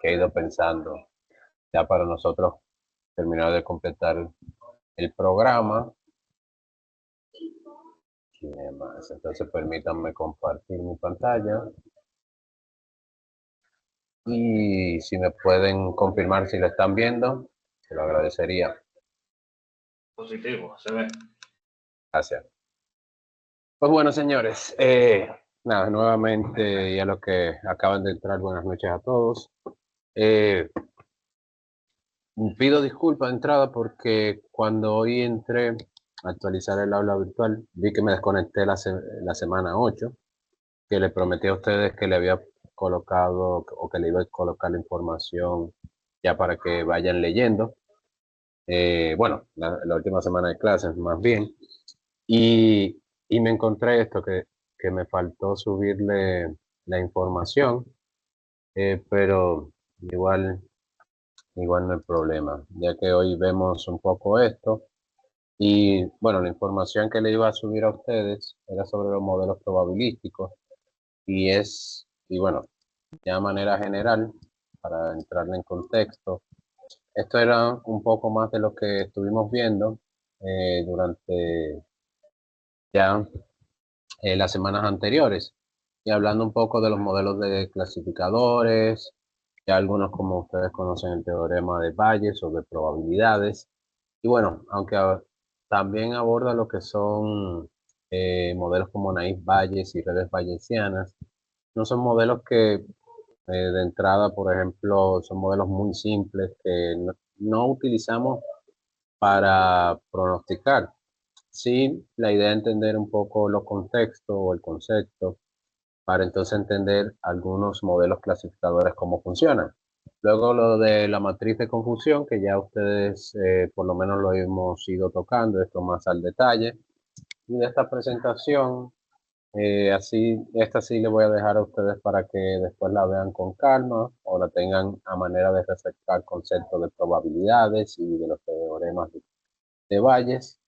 he ido pensando ya para nosotros terminar de completar el programa y demás. Entonces permítanme compartir mi pantalla y si me pueden confirmar si lo están viendo, se lo agradecería. Positivo, se ve. Gracias. Pues bueno, señores, nada, nuevamente y a los que acaban de entrar, buenas noches a todos. Eh, Pido disculpas de entrada porque cuando hoy entré a actualizar el aula virtual, vi que me desconecté la semana 8, que le prometí a ustedes que le había colocado o que le iba a colocar la información ya para que vayan leyendo. Bueno, la última semana de clases más bien. Y me encontré esto, que me faltó subirle la información, pero igual, igual no hay problema, ya que hoy vemos un poco esto. Y bueno, la información que le iba a subir a ustedes era sobre los modelos probabilísticos y bueno, ya de manera general, para entrarle en contexto, esto era un poco más de lo que estuvimos viendo durante ya las semanas anteriores y hablando un poco de los modelos de clasificadores, ya algunos como ustedes conocen el teorema de Bayes o de probabilidades. Y bueno, aunque también aborda lo que son modelos como Naive Bayes y redes bayesianas, no son modelos que de entrada, por ejemplo, son modelos muy simples que no utilizamos para pronosticar. Sí, la idea es entender un poco los contextos o el concepto para entonces entender algunos modelos clasificadores cómo funcionan. Luego lo de la matriz de confusión, que ya ustedes por lo menos lo hemos ido tocando, esto más al detalle. Y de esta presentación, esta sí le voy a dejar a ustedes para que después la vean con calma o la tengan a manera de refrescar conceptos de probabilidades y de los teoremas de Bayes,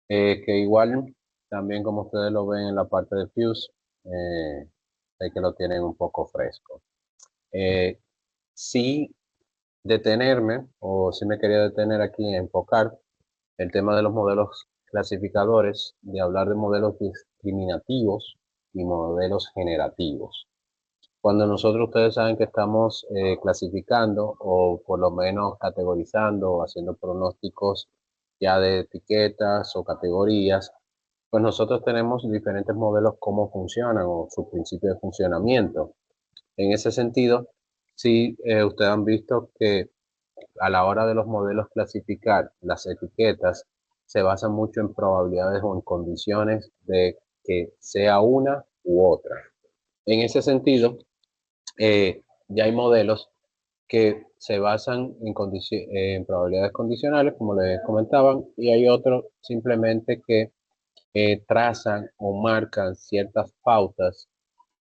que igual también como ustedes lo ven en la parte de Fuse, sé que lo tienen un poco fresco. Sí detenerme, o sí me quería detener aquí en enfocar el tema de los modelos clasificadores, de hablar de modelos discriminativos y modelos generativos. Cuando nosotros, ustedes saben que estamos clasificando o por lo menos categorizando o haciendo pronósticos ya de etiquetas o categorías, pues nosotros tenemos diferentes modelos cómo funcionan o su principio de funcionamiento. En ese sentido, sí, ustedes han visto que a la hora de los modelos clasificar las etiquetas se basan mucho en probabilidades o en condiciones de que sea una u otra. En ese sentido, ya hay modelos que se basan en probabilidades condicionales, como les comentaban, y hay otros simplemente que trazan o marcan ciertas pautas,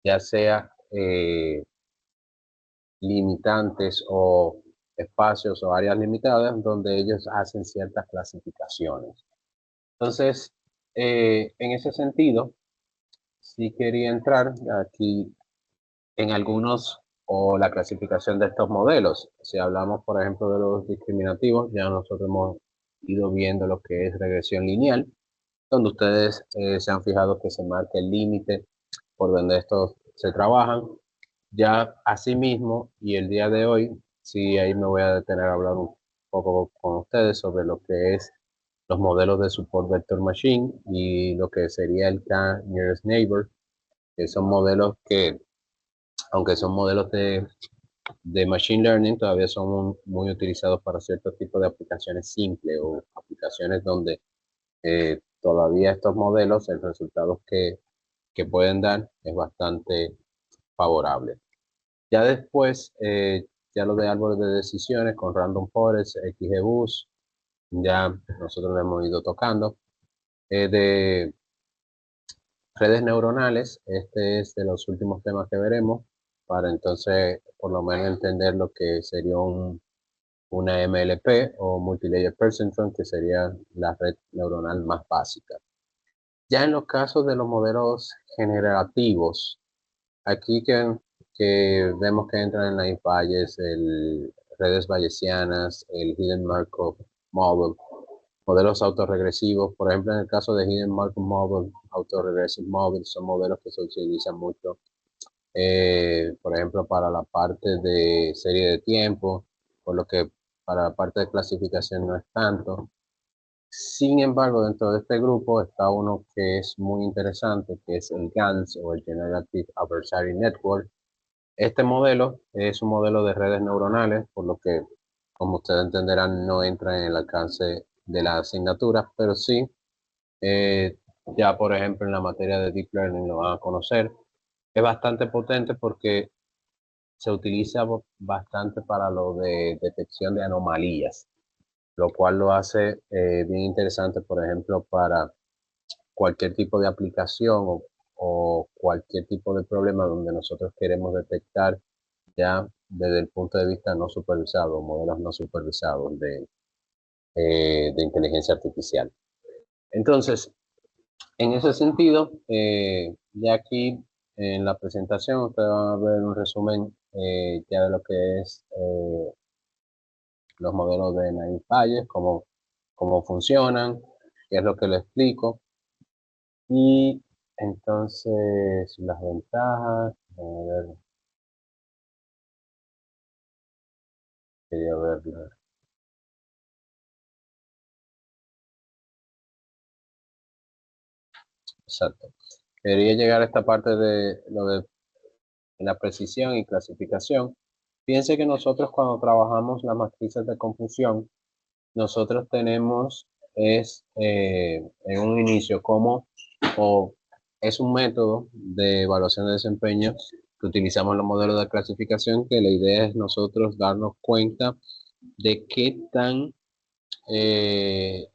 ya sea limitantes o espacios o áreas limitadas donde ellos hacen ciertas clasificaciones. Entonces, en ese sentido, sí quería entrar aquí en algunos o la clasificación de estos modelos. Si hablamos, por ejemplo, de los discriminativos, ya nosotros hemos ido viendo lo que es regresión lineal, donde ustedes se han fijado que se marca el límite por donde estos se trabajan. Ya asimismo, y el día de hoy, sí, ahí me voy a detener a hablar un poco con ustedes sobre lo que es los modelos de Support Vector Machine y lo que sería el K-Nearest Neighbor, que son modelos que, aunque son modelos de Machine Learning, todavía son muy utilizados para ciertos tipos de aplicaciones simples o aplicaciones donde todavía estos modelos, el resultado que pueden dar es bastante favorable. Ya después, ya lo de árboles de decisiones con Random Forest, XGBoost, ya nosotros lo hemos ido tocando. De redes neuronales, este es de los últimos temas que veremos, para entonces por lo menos entender lo que sería una MLP o Multilayer Perceptron, que sería la red neuronal más básica. Ya en los casos de los modelos generativos, aquí que que vemos que entran en naive Bayes, redes bayesianas, el Hidden Markov Model, modelos autorregresivos. Por ejemplo, en el caso de Hidden Markov Model, Autoregressive Model, son modelos que se utilizan mucho, por ejemplo, para la parte de serie de tiempo, por lo que para la parte de clasificación no es tanto. Sin embargo, dentro de este grupo está uno que es muy interesante, que es el GANS o el Generative Adversary Network. Este modelo es un modelo de redes neuronales, por lo que, como ustedes entenderán, no entra en el alcance de la asignatura, pero sí, ya por ejemplo en la materia de Deep Learning lo van a conocer. Es bastante potente porque se utiliza bastante para lo de detección de anomalías, lo cual lo hace bien interesante, por ejemplo, para cualquier tipo de aplicación o cualquier tipo de problema donde nosotros queremos detectar ya desde el punto de vista no supervisado, modelos no supervisados de inteligencia artificial. Entonces, en ese sentido, ya aquí en la presentación ustedes van a ver un resumen ya de lo que es los modelos de naive Bayes, cómo funcionan, qué es lo que les explico. Y entonces las ventajas, a ver, quería verlo. Exacto. Quería llegar a esta parte de lo de la precisión y clasificación. Piense que nosotros cuando trabajamos las matrices de confusión, nosotros tenemos en un inicio como o es un método de evaluación de desempeño que utilizamos los modelos de clasificación, que la idea es nosotros darnos cuenta de qué eh,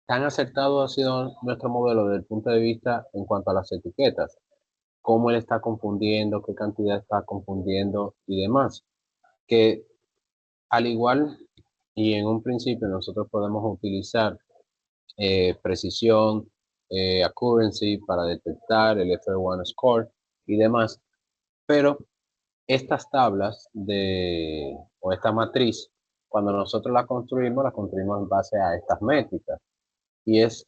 tan acertado ha sido nuestro modelo desde el punto de vista en cuanto a las etiquetas, cómo él está confundiendo, qué cantidad está confundiendo y demás. Que al igual y en un principio nosotros podemos utilizar precisión, accuracy para detectar el FR1 score y demás, pero estas tablas o esta matriz, cuando nosotros la construimos en base a estas métricas y es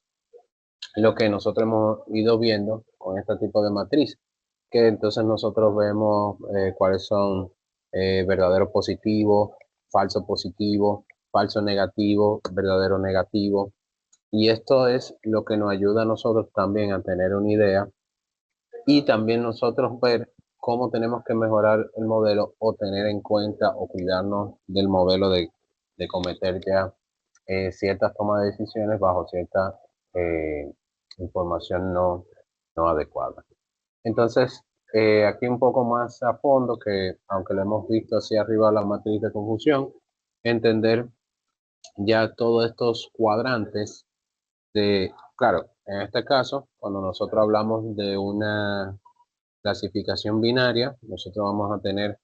lo que nosotros hemos ido viendo con este tipo de matriz, que entonces nosotros vemos cuáles son verdadero positivo, falso negativo, verdadero negativo. Y esto es lo que nos ayuda a nosotros también a tener una idea y también nosotros ver cómo tenemos que mejorar el modelo o tener en cuenta o cuidarnos del modelo de cometer ya ciertas tomas de decisiones bajo cierta eh, información no adecuada. Entonces, aquí un poco más a fondo, que aunque lo hemos visto hacia arriba la matriz de confusión, entender ya todos estos cuadrantes claro, en este caso, cuando nosotros hablamos de una clasificación binaria, nosotros vamos a tener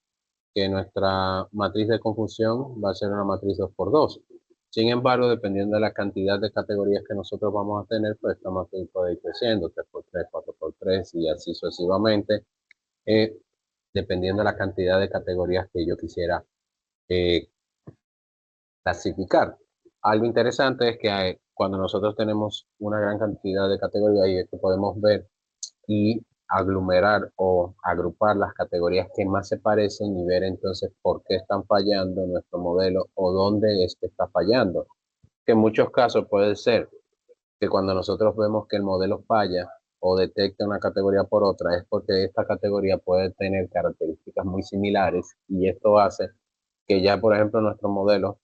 que nuestra matriz de confusión va a ser una matriz 2x2. Sin embargo, dependiendo de la cantidad de categorías que nosotros vamos a tener, pues esta matriz puede ir creciendo, 3x3, 4x3 y así sucesivamente, eh, dependiendo de la cantidad de categorías que yo quisiera eh, clasificar. Algo interesante es que cuando nosotros tenemos una gran cantidad de categorías y que podemos ver y aglomerar o agrupar las categorías que más se parecen y ver entonces por qué están fallando nuestro modelo o dónde es que está fallando. Que en muchos casos puede ser que cuando nosotros vemos que el modelo falla o detecta una categoría por otra, es porque esta categoría puede tener características muy similares y esto hace que ya, por ejemplo, nuestro modelo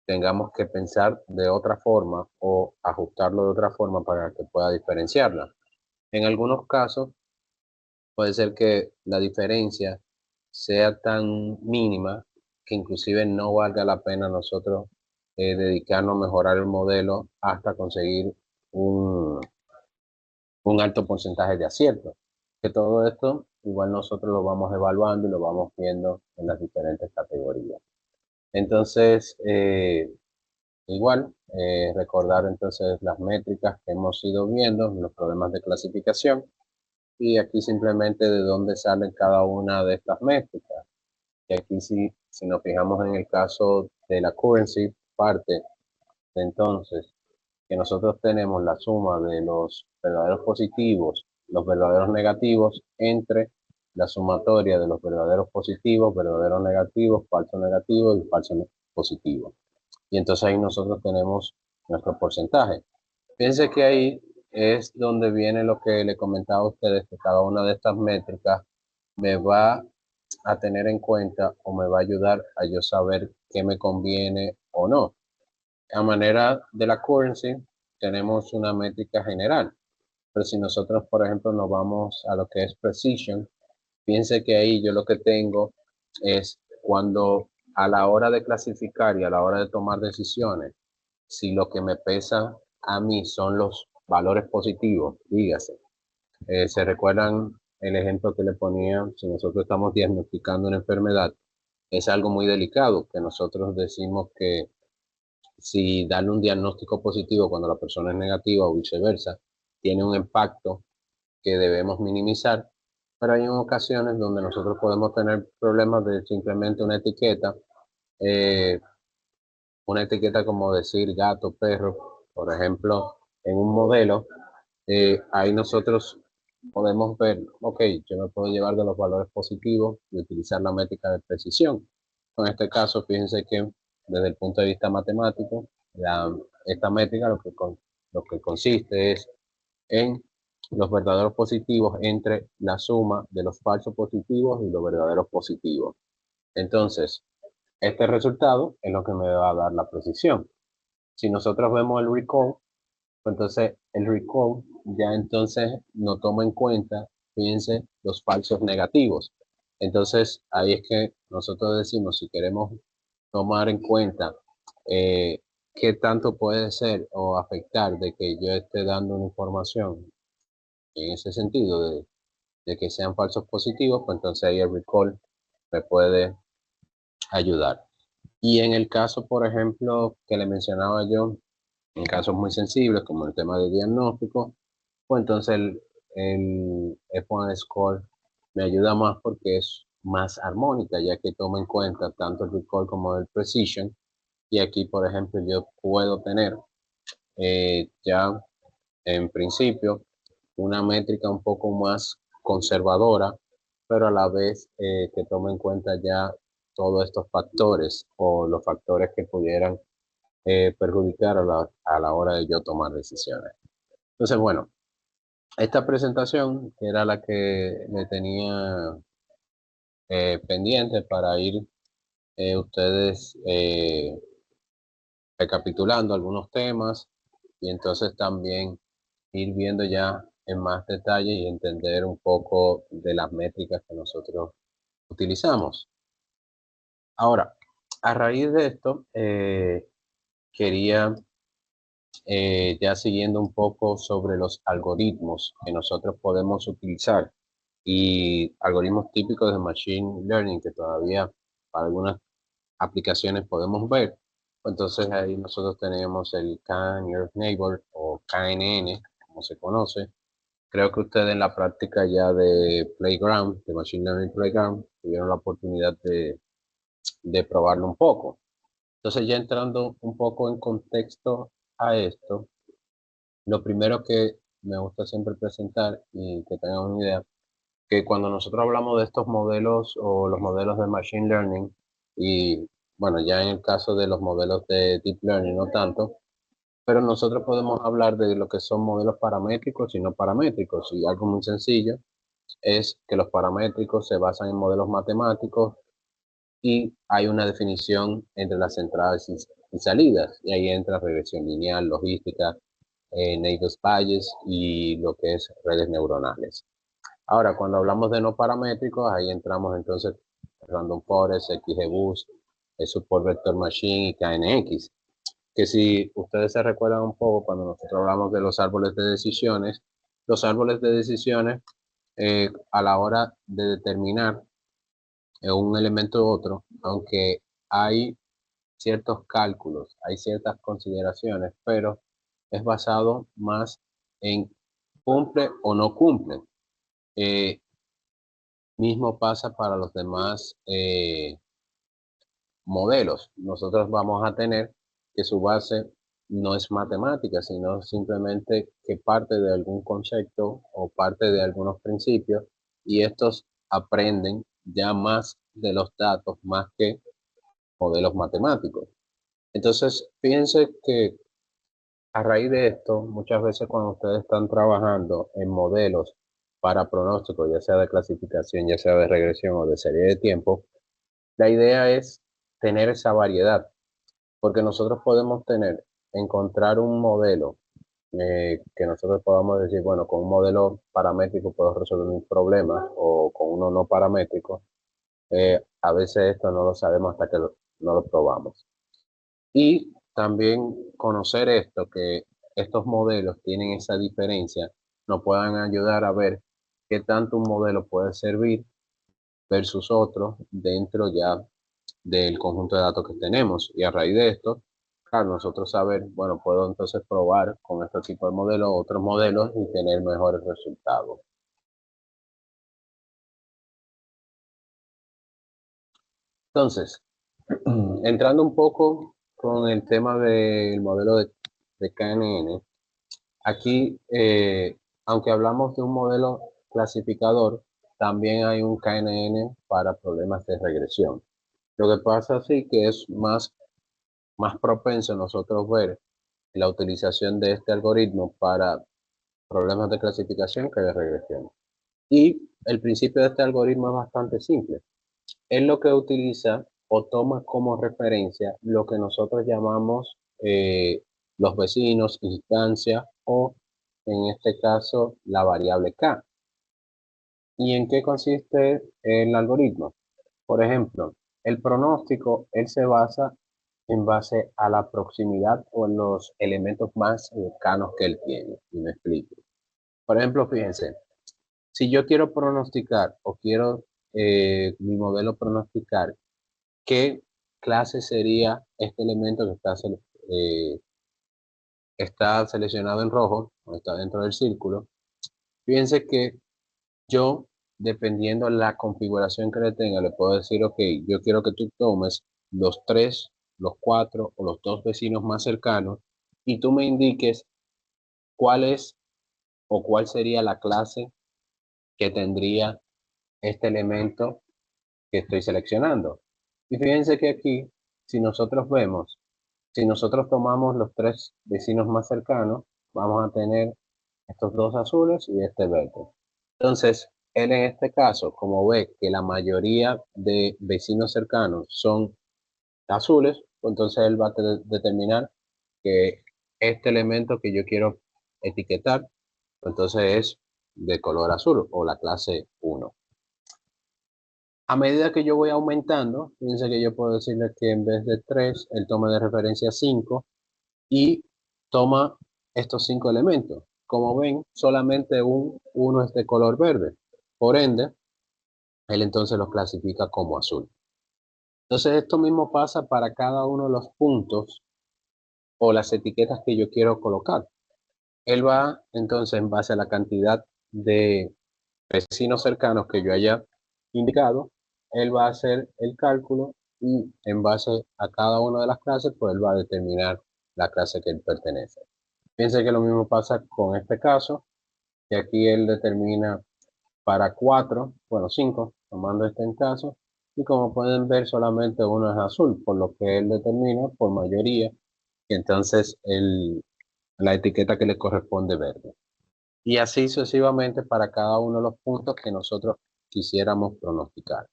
tengamos que pensar de otra forma o ajustarlo de otra forma para que pueda diferenciarla. En algunos casos puede ser que la diferencia sea tan mínima que inclusive no valga la pena nosotros dedicarnos a mejorar el modelo hasta conseguir un, un alto porcentaje de acierto. Que todo esto igual nosotros lo vamos evaluando y lo vamos viendo en las diferentes categorías. Entonces, igual, recordar entonces las métricas que hemos ido viendo, los problemas de clasificación. y aquí simplemente de dónde salen cada una de estas métricas. Y aquí si nos fijamos en el caso de la currency, parte de entonces que nosotros tenemos la suma de los verdaderos positivos, los verdaderos negativos, entre la sumatoria de los verdaderos positivos, verdaderos negativos, falsos negativos y falsos positivos. Y entonces ahí nosotros tenemos nuestro porcentaje. Fíjense que ahí es donde viene lo que le comentaba a ustedes, que cada una de estas métricas me va a tener en cuenta o me va a ayudar a yo saber qué me conviene o no. A manera de la currency, tenemos una métrica general, pero si nosotros, por ejemplo, nos vamos a lo que es precision, piense que ahí yo lo que tengo es cuando a la hora de clasificar y a la hora de tomar decisiones, si lo que me pesa a mí son los valores positivos, dígase. ¿Se recuerdan el ejemplo que le ponía? Si nosotros estamos diagnosticando una enfermedad, es algo muy delicado que nosotros decimos que si darle un diagnóstico positivo cuando la persona es negativa o viceversa, tiene un impacto que debemos minimizar, pero hay ocasiones donde nosotros podemos tener problemas de simplemente eh, una etiqueta como decir gato, perro, por ejemplo, en un modelo, ahí nosotros podemos ver, ok, yo me puedo llevar de los valores positivos y utilizar la métrica de precisión. En este caso, fíjense que desde el punto de vista matemático, esta métrica lo que consiste es en los verdaderos positivos entre la suma de los falsos positivos y los verdaderos positivos. Entonces, este resultado es lo que me va a dar la precisión. Si nosotros vemos el recall, pues entonces el recall ya entonces no toma en cuenta, fíjense, los falsos negativos. Entonces ahí es que nosotros decimos, si queremos tomar en cuenta qué tanto puede ser o afectar de que yo esté dando una información en ese sentido de que sean falsos positivos, pues entonces ahí el recall me puede ayudar. Y en el caso, por ejemplo, que le mencionaba yo, en casos muy sensibles como el tema de diagnóstico, pues entonces el F1 Score me ayuda más porque es más armónica, ya que toma en cuenta tanto el recall como el precision. Y aquí, por ejemplo, yo puedo tener ya en principio una métrica un poco más conservadora, pero a la vez que toma en cuenta ya todos estos factores o los factores que pudieran perjudicar a la hora de yo tomar decisiones. Entonces, bueno, esta presentación, que era la que me tenía pendiente para ir ustedes recapitulando algunos temas y entonces también ir viendo ya en más detalle y entender un poco de las métricas que nosotros utilizamos. Ahora, a raíz de esto, quería ya siguiendo un poco sobre los algoritmos que nosotros podemos utilizar y algoritmos típicos de Machine Learning que todavía para algunas aplicaciones podemos ver. Entonces ahí nosotros tenemos el K-Nearest Neighbor o KNN, como se conoce. Creo que ustedes en la práctica ya de Playground, de Machine Learning Playground, tuvieron la oportunidad de probarlo un poco. Entonces ya entrando un poco en contexto a esto, lo primero que me gusta siempre presentar y que tengan una idea, que cuando nosotros hablamos de estos modelos o los modelos de Machine Learning, y bueno, ya en el caso de los modelos de Deep Learning no tanto, pero nosotros podemos hablar de lo que son modelos paramétricos y no paramétricos. Y algo muy sencillo es que los paramétricos se basan en modelos matemáticos y hay una definición entre las entradas y salidas. Y ahí entra regresión lineal, logística, Naive Bayes y lo que es redes neuronales. Ahora, cuando hablamos de no paramétricos, ahí entramos entonces Random Forest, XGBoost, Support Vector Machine y KNX. Que si ustedes se recuerdan un poco cuando nosotros hablamos de los árboles de decisiones a la hora de determinar un elemento u otro, aunque hay ciertos cálculos, hay ciertas consideraciones, pero es basado más en cumple o no cumple. Mismo pasa para los demás modelos. Nosotros vamos a tener que su base no es matemática, sino simplemente que parte de algún concepto o parte de algunos principios, y estos aprenden ya más de los datos más que modelos matemáticos. Entonces, fíjense que a raíz de esto, muchas veces cuando ustedes están trabajando en modelos para pronósticos, ya sea de clasificación, ya sea de regresión o de serie de tiempo, la idea es tener esa variedad, porque nosotros podemos encontrar un modelo que nosotros podamos decir, bueno, con un modelo paramétrico puedo resolver un problema, o con uno no paramétrico. A veces esto no lo sabemos hasta que no lo probamos. Y también conocer esto, que estos modelos tienen esa diferencia, nos puedan ayudar a ver qué tanto un modelo puede servir versus otro dentro ya del conjunto de datos que tenemos. Y a raíz de esto, claro, nosotros saber, bueno, puedo entonces probar con este tipo de modelos, otros modelos, y tener mejores resultados. Entonces, entrando un poco con el tema del modelo de KNN, aquí, aunque hablamos de un modelo clasificador, también hay un KNN para problemas de regresión. Lo que pasa sí que es más propenso nosotros ver la utilización de este algoritmo para problemas de clasificación que de regresión. Y el principio de este algoritmo es bastante simple. Él lo que utiliza o toma como referencia lo que nosotros llamamos los vecinos, instancia, o en este caso la variable K. ¿Y en qué consiste el algoritmo? Por ejemplo, el pronóstico, él se basa en base a la proximidad o en los elementos más cercanos que él tiene. Y me explico. Por ejemplo, fíjense, si yo quiero pronosticar o quiero mi modelo pronosticar qué clase sería este elemento que eh, está seleccionado en rojo, o está dentro del círculo, fíjense que yo, dependiendo de la configuración que le tenga, le puedo decir, ok, yo quiero que tú tomes los tres, los cuatro o los dos vecinos más cercanos, y tú me indiques cuál es o cuál sería la clase que tendría este elemento que estoy seleccionando. Y fíjense que aquí, si nosotros vemos, si nosotros tomamos los tres vecinos más cercanos, vamos a tener estos dos azules y este verde. Entonces, él en este caso, como ve que la mayoría de vecinos cercanos son azules, pues entonces él va a determinar que este elemento que yo quiero etiquetar, pues entonces es de color azul o la clase 1. A medida que yo voy aumentando, fíjense que yo puedo decirle que en vez de 3, él toma de referencia 5 y toma estos 5 elementos. Como ven, solamente uno es de color verde. Por ende, él entonces los clasifica como azul. Entonces, esto mismo pasa para cada uno de los puntos o las etiquetas que yo quiero colocar. Él va entonces en base a la cantidad de vecinos cercanos que yo haya indicado, él va a hacer el cálculo, y en base a cada una de las clases, pues él va a determinar la clase que él pertenece. Piense que lo mismo pasa con este caso, que aquí él determina para 4, bueno, 5, tomando este en caso, y como pueden ver, solamente uno es azul, por lo que él determina por mayoría, y entonces la etiqueta que le corresponde verde. Y así sucesivamente para cada uno de los puntos que nosotros quisiéramos pronosticar.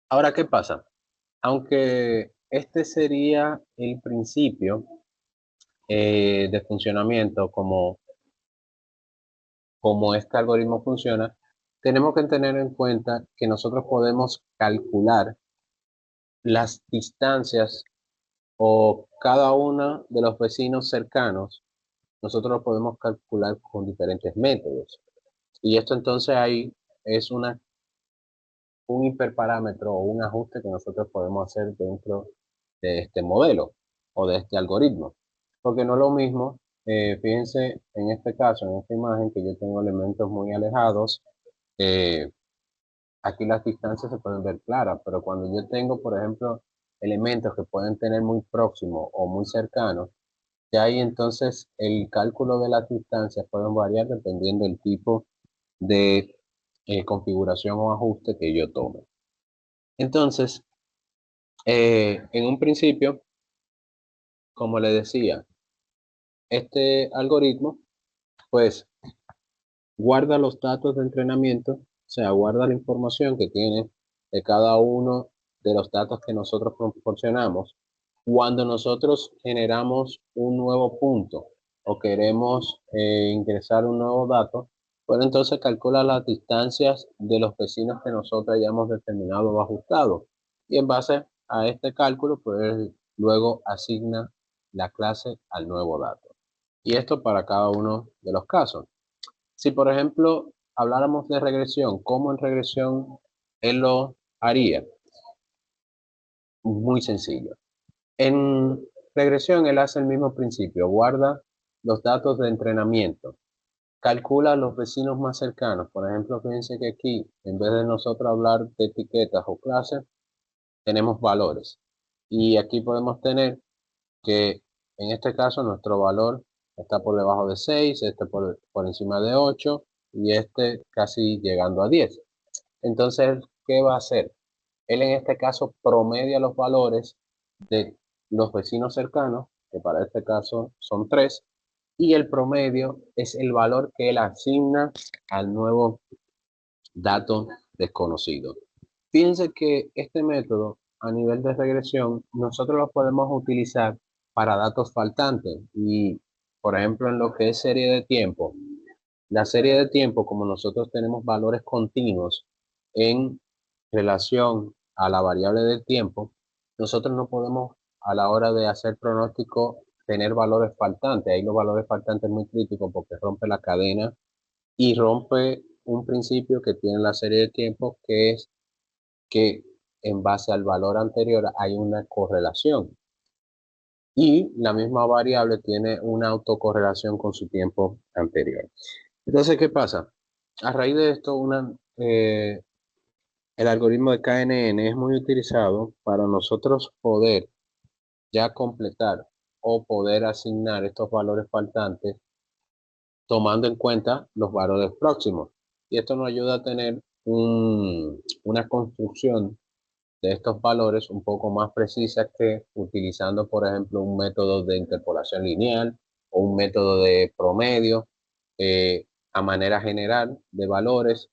Ahora, ¿qué pasa? Aunque este sería el principio de funcionamiento, como este algoritmo funciona, tenemos que tener en cuenta que nosotros podemos calcular las distancias o cada uno de los vecinos cercanos. Nosotros lo podemos calcular con diferentes métodos. Y esto entonces ahí es un hiperparámetro o un ajuste que nosotros podemos hacer dentro de este modelo o de este algoritmo. Porque no es lo mismo fíjense en este caso, en esta imagen, que yo tengo elementos muy alejados. eh, Aquí las distancias se pueden ver claras, pero cuando yo tengo, por ejemplo, elementos que pueden tener muy próximos o muy cercanos, ya ahí entonces el cálculo de las distancias pueden variar dependiendo del tipo de configuración o ajuste que yo tome. Entonces, en un principio, como le decía, este algoritmo, pues, guarda los datos de entrenamiento, o sea, guarda la información que tiene de cada uno de los datos que nosotros proporcionamos. Cuando nosotros generamos un nuevo punto o queremos ingresar un nuevo dato, pues entonces calcula las distancias de los vecinos que nosotros hayamos determinado o ajustado. Y en base a este cálculo, pues luego asigna la clase al nuevo dato. Y esto para cada uno de los casos. Si, por ejemplo, habláramos de regresión, ¿cómo en regresión él lo haría? Muy sencillo. En regresión, él hace el mismo principio, guarda los datos de entrenamiento, calcula los vecinos más cercanos. Por ejemplo, fíjense que aquí, en vez de nosotros hablar de etiquetas o clases, tenemos valores. Y aquí podemos tener que, en este caso, nuestro valor está por debajo de 6, este por encima de 8 y este casi llegando a 10. Entonces, ¿qué va a hacer? Él en este caso promedia los valores de los vecinos cercanos, que para este caso son 3, y el promedio es el valor que él asigna al nuevo dato desconocido. Fíjense que este método a nivel de regresión nosotros lo podemos utilizar para datos faltantes y, por ejemplo, en lo que es serie de tiempo. La serie de tiempo, como nosotros tenemos valores continuos en relación a la variable del tiempo, nosotros no podemos a la hora de hacer pronóstico tener valores faltantes. Ahí los valores faltantes es muy críticos porque rompe la cadena y rompe un principio que tiene la serie de tiempo, que es que en base al valor anterior hay una correlación y la misma variable tiene una autocorrelación con su tiempo anterior. Entonces, ¿qué pasa? A raíz de esto, el algoritmo de KNN es muy utilizado para nosotros poder ya completar o poder asignar estos valores faltantes tomando en cuenta los valores próximos. Y esto nos ayuda a tener una construcción de estos valores un poco más precisa que utilizando, por ejemplo, un método de interpolación lineal o un método de promedio a manera general de valores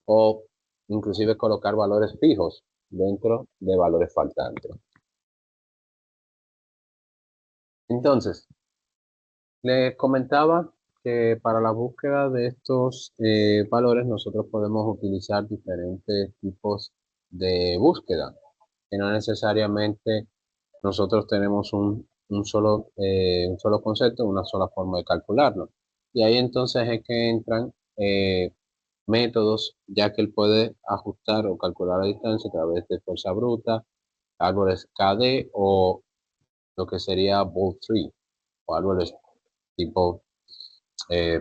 o inclusive colocar valores fijos dentro de valores faltantes. Entonces, les comentaba que para la búsqueda de estos valores nosotros podemos utilizar diferentes tipos de búsqueda, que no necesariamente nosotros tenemos un solo concepto, una sola forma de calcularlo. Y ahí entonces es que entran métodos, ya que él puede ajustar o calcular la distancia a través de fuerza bruta, árboles KD o lo que sería ball tree o árboles tipo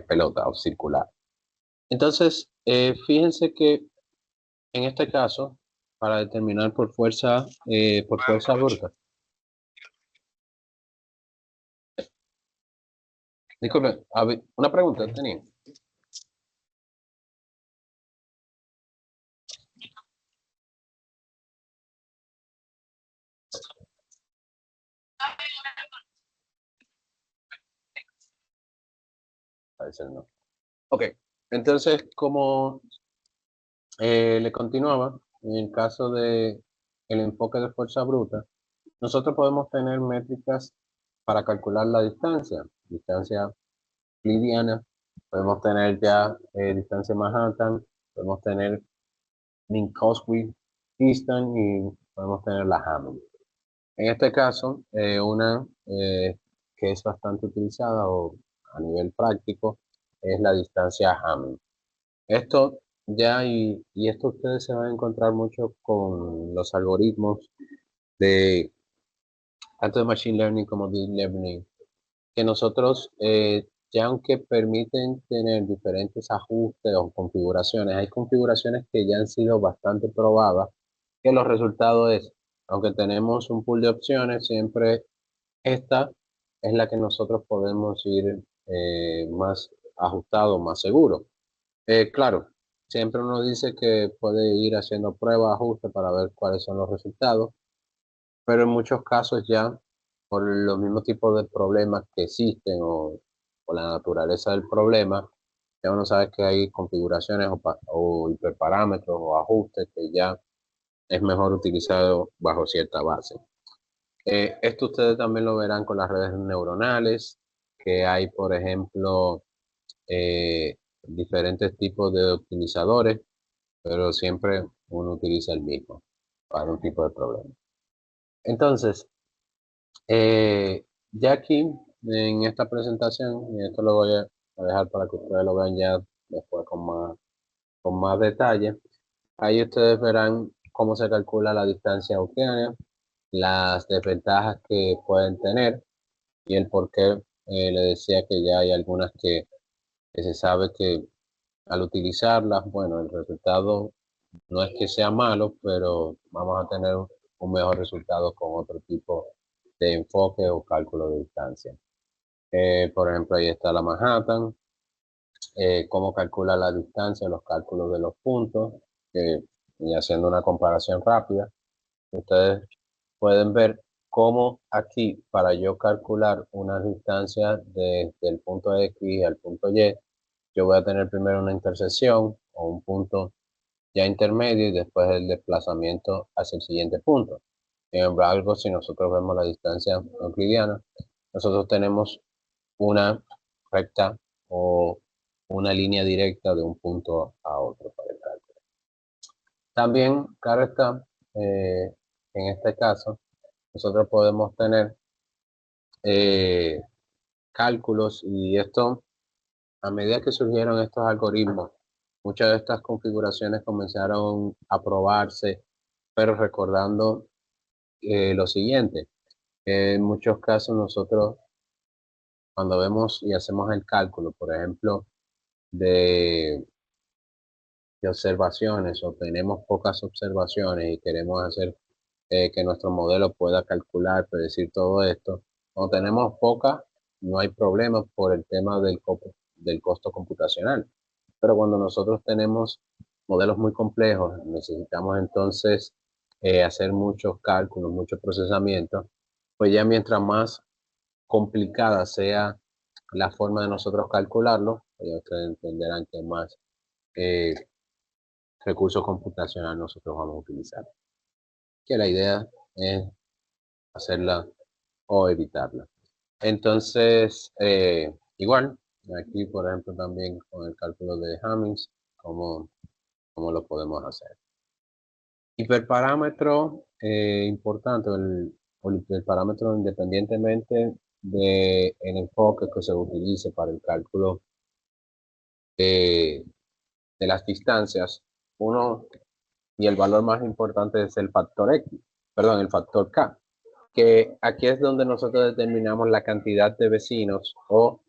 pelota o circular. Entonces, fíjense que en este caso, para determinar por fuerza bruta. Disculpe, una pregunta tenía. Parece no. Ok, entonces, como le continuaba, en el caso de el enfoque de fuerza bruta, nosotros podemos tener métricas para calcular la distancia euclidiana, podemos tener ya distancia Manhattan, podemos tener Minkowski distance y podemos tener la Hamming. En este caso, una que es bastante utilizada o a nivel práctico es la distancia Hamming. Esto y esto ustedes se van a encontrar mucho con los algoritmos de tanto de Machine Learning como Deep Learning, que nosotros, ya aunque permiten tener diferentes ajustes o configuraciones, hay configuraciones que ya han sido bastante probadas, que los resultados es, aunque tenemos un pool de opciones, siempre esta es la que nosotros podemos ir más ajustado, más seguro. Claro, siempre uno dice que puede ir haciendo pruebas, ajustes para ver cuáles son los resultados, pero en muchos casos ya, por los mismos tipos de problemas que existen o la naturaleza del problema, ya uno sabe que hay configuraciones o hiperparámetros o ajustes que ya es mejor utilizado bajo cierta base. Esto ustedes también lo verán con las redes neuronales, que hay, por ejemplo, diferentes tipos de optimizadores, pero siempre uno utiliza el mismo para un tipo de problema. Entonces, ya aquí en esta presentación, y esto lo voy a dejar para que ustedes lo vean ya después con más detalle. Ahí ustedes verán cómo se calcula la distancia euclidiana, las desventajas que pueden tener y el por qué le decía que ya hay algunas que se sabe que al utilizarlas, bueno, el resultado no es que sea malo, pero vamos a tener un mejor resultado con otro tipo de enfoque o cálculo de distancia. Por ejemplo, ahí está la Manhattan, cómo calcula la distancia, los cálculos de los puntos, y haciendo una comparación rápida, ustedes pueden ver cómo aquí, para yo calcular una distancia desde el punto X al punto Y, yo voy a tener primero una intersección o un punto ya intermedio y después el desplazamiento hacia el siguiente punto. Sin embargo, si nosotros vemos la distancia euclidiana, nosotros tenemos una recta o una línea directa de un punto a otro para el cálculo. También, claro está, en este caso, nosotros podemos tener eh, cálculos y esto, a medida que surgieron estos algoritmos, muchas de estas configuraciones comenzaron a probarse, pero recordando lo siguiente, en muchos casos nosotros cuando vemos y hacemos el cálculo, por ejemplo, de, de observaciones o tenemos pocas observaciones y queremos hacer que nuestro modelo pueda calcular, predecir todo esto, cuando tenemos pocas, no hay problema por el tema del costo computacional. Pero cuando nosotros tenemos modelos muy complejos, necesitamos entonces hacer muchos cálculos, mucho procesamiento, pues ya mientras más complicada sea la forma de nosotros calcularlo, pues ya ustedes entenderán que más eh, recursos computacional nosotros vamos a utilizar. Que la idea es hacerla o evitarla. Entonces, igual, aquí por ejemplo también con el cálculo de Hamming, cómo lo podemos hacer. Hiperparámetro importante, el hiperparámetro independientemente del enfoque que se utilice para el cálculo de las distancias, uno y el valor más importante es el factor X, perdón, el factor K, que aquí es donde nosotros determinamos la cantidad de vecinos o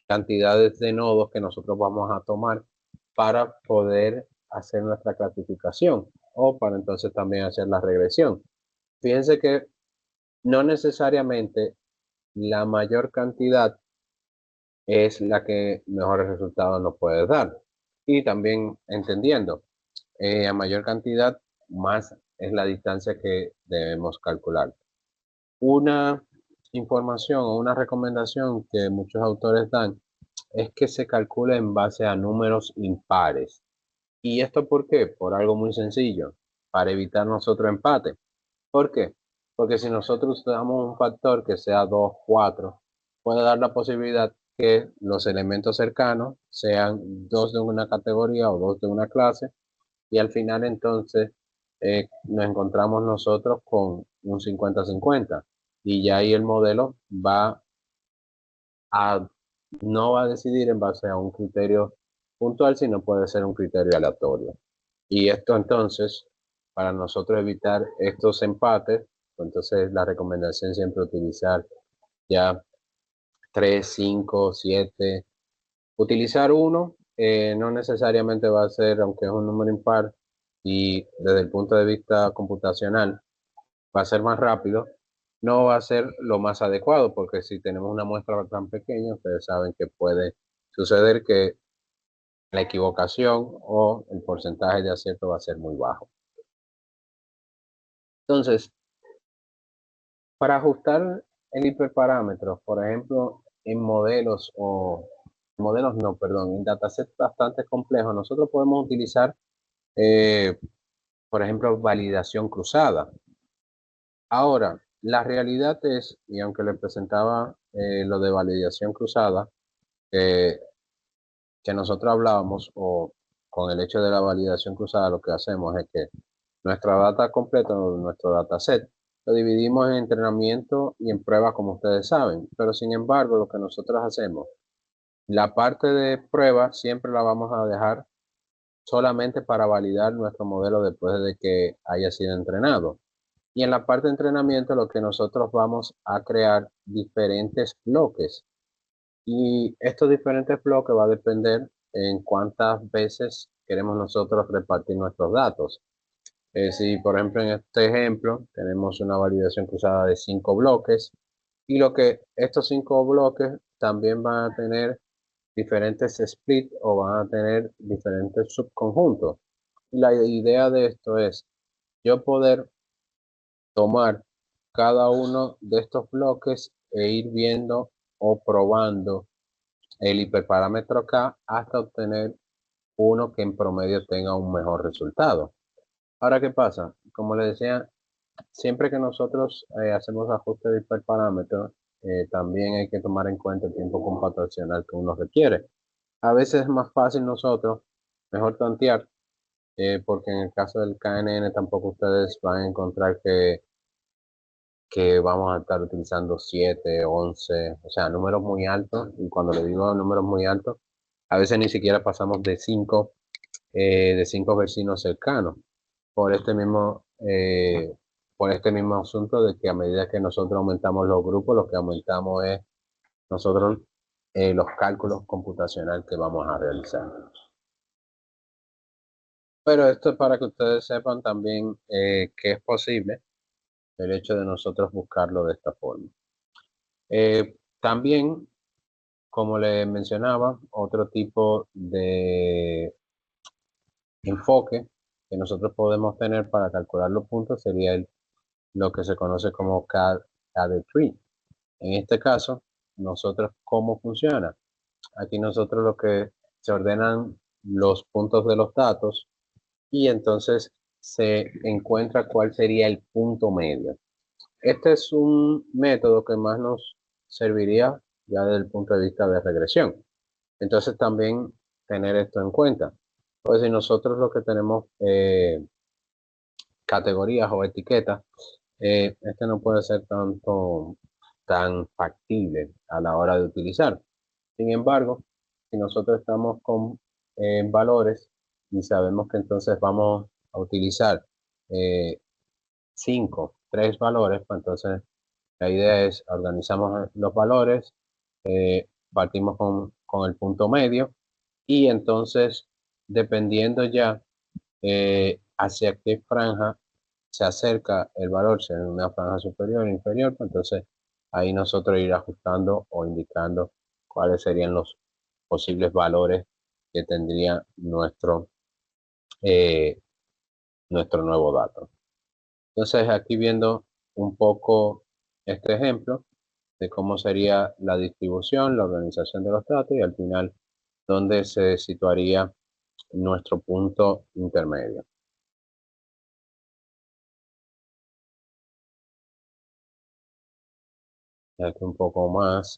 cantidades de nodos que nosotros vamos a tomar para poder hacer nuestra clasificación o para entonces también hacer la regresión. Fíjense que no necesariamente la mayor cantidad es la que mejores resultados nos puede dar. Y también entendiendo, a mayor cantidad, más es la distancia que debemos calcular. Una información o una recomendación que muchos autores dan es que se calcule en base a números impares. ¿Y esto por qué? Por algo muy sencillo, para evitar nosotros empate. ¿Por qué? Porque si nosotros usamos un factor que sea 2, 4, puede dar la posibilidad que los elementos cercanos sean 2 de una categoría o 2 de una clase y al final entonces nos encontramos nosotros con un 50-50 y ya ahí el modelo a, no va a decidir en base a un criterio puntual, sino puede ser un criterio aleatorio. Y esto entonces, para nosotros evitar estos empates, entonces la recomendación siempre utilizar ya 3, 5, 7. Utilizar uno no necesariamente va a ser, aunque es un número impar, y desde el punto de vista computacional va a ser más rápido, no va a ser lo más adecuado, porque si tenemos una muestra tan pequeña, ustedes saben que puede suceder que la equivocación o el porcentaje de acierto va a ser muy bajo. Entonces, para ajustar el hiperparámetro, por ejemplo, en modelos no, perdón, en datasets bastante complejos, nosotros podemos utilizar, eh, por ejemplo, validación cruzada. Ahora, la realidad es, y aunque le presentaba lo de validación cruzada, eh, que nosotros hablábamos, o con el hecho de la validación cruzada, lo que hacemos es que nuestra data completa, nuestro dataset, lo dividimos en entrenamiento y en prueba, como ustedes saben. Pero sin embargo, lo que nosotros hacemos, la parte de prueba siempre la vamos a dejar solamente para validar nuestro modelo después de que haya sido entrenado. Y en la parte de entrenamiento, lo que nosotros vamos a crear diferentes bloques. Y estos diferentes bloques va a depender en cuántas veces queremos nosotros repartir nuestros datos. Si, por ejemplo, en este ejemplo tenemos una validación cruzada de 5 bloques y lo que estos 5 bloques también van a tener diferentes splits o van a tener diferentes subconjuntos. Y la idea de esto es yo poder tomar cada uno de estos bloques e ir viendo o probando el hiperparámetro acá hasta obtener uno que en promedio tenga un mejor resultado. Ahora, ¿qué pasa? Como les decía, siempre que nosotros hacemos ajuste de hiperparámetros, también hay que tomar en cuenta el tiempo computacional que uno requiere. A veces es más fácil nosotros, mejor tantear, porque en el caso del KNN tampoco ustedes van a encontrar que vamos a estar utilizando 7, 11, o sea, números muy altos. Y cuando le digo números muy altos, a veces ni siquiera pasamos de 5 vecinos cercanos por por este mismo asunto de que a medida que nosotros aumentamos los grupos, lo que aumentamos es nosotros los cálculos computacionales que vamos a realizar. Pero esto es para que ustedes sepan también que es posible el hecho de nosotros buscarlo de esta forma. También, como le mencionaba, otro tipo de enfoque que nosotros podemos tener para calcular los puntos sería lo que se conoce como KD tree. En este caso, nosotros, ¿cómo funciona? Aquí nosotros lo que se ordenan los puntos de los datos y entonces se encuentra cuál sería el punto medio. Este es un método que más nos serviría ya desde el punto de vista de regresión. Entonces también tener esto en cuenta. Pues si nosotros lo que tenemos categorías o etiquetas, este no puede ser tan factible a la hora de utilizar. Sin embargo, si nosotros estamos con valores y sabemos que entonces vamos a utilizar 3 valores, pues entonces la idea es organizamos los valores, partimos con el punto medio y entonces dependiendo ya hacia qué franja se acerca el valor, si en una franja superior o inferior, pues entonces ahí nosotros ir ajustando o indicando cuáles serían los posibles valores que tendría eh, nuestro nuevo dato. Entonces aquí viendo un poco este ejemplo de cómo sería la distribución, la organización de los datos y al final dónde se situaría nuestro punto intermedio. Aquí un poco más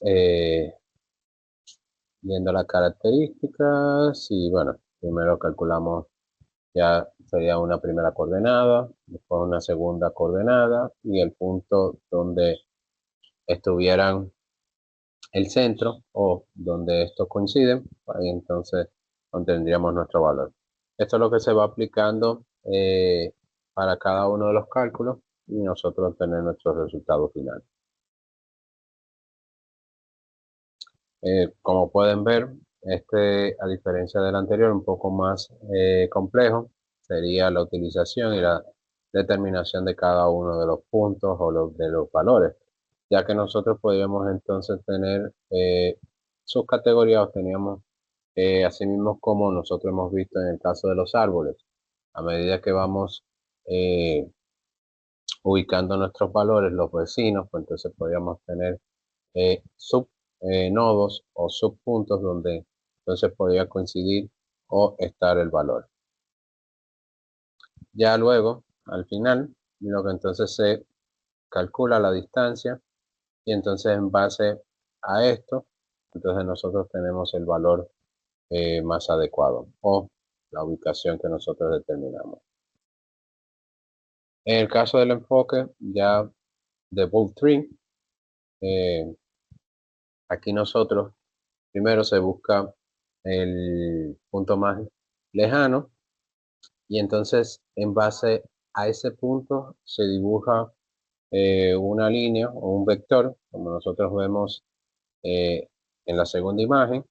viendo las características y bueno, primero calculamos, ya sería una primera coordenada, después una segunda coordenada y el punto donde estuvieran el centro o donde estos coinciden, ahí entonces obtendríamos nuestro valor. Esto es lo que se va aplicando para cada uno de los cálculos y nosotros obtener nuestro resultado final. Como pueden ver, a diferencia del anterior, un poco más complejo, sería la utilización y la determinación de cada uno de los puntos o de los valores, ya que nosotros podríamos entonces tener sus categorías, teníamos así mismo como nosotros hemos visto en el caso de los árboles. A medida que vamos eh, ubicando nuestros valores, los vecinos, pues entonces podríamos tener subnodos o subpuntos donde entonces podría coincidir o estar el valor. Ya luego, al final, lo que entonces se calcula la distancia y entonces en base a esto, entonces nosotros tenemos el valor más adecuado o la ubicación que nosotros determinamos. En el caso del enfoque ya de Bullet Tree, aquí nosotros primero se busca el punto más lejano y entonces en base a ese punto se dibuja una línea o un vector, como nosotros vemos en la segunda imagen.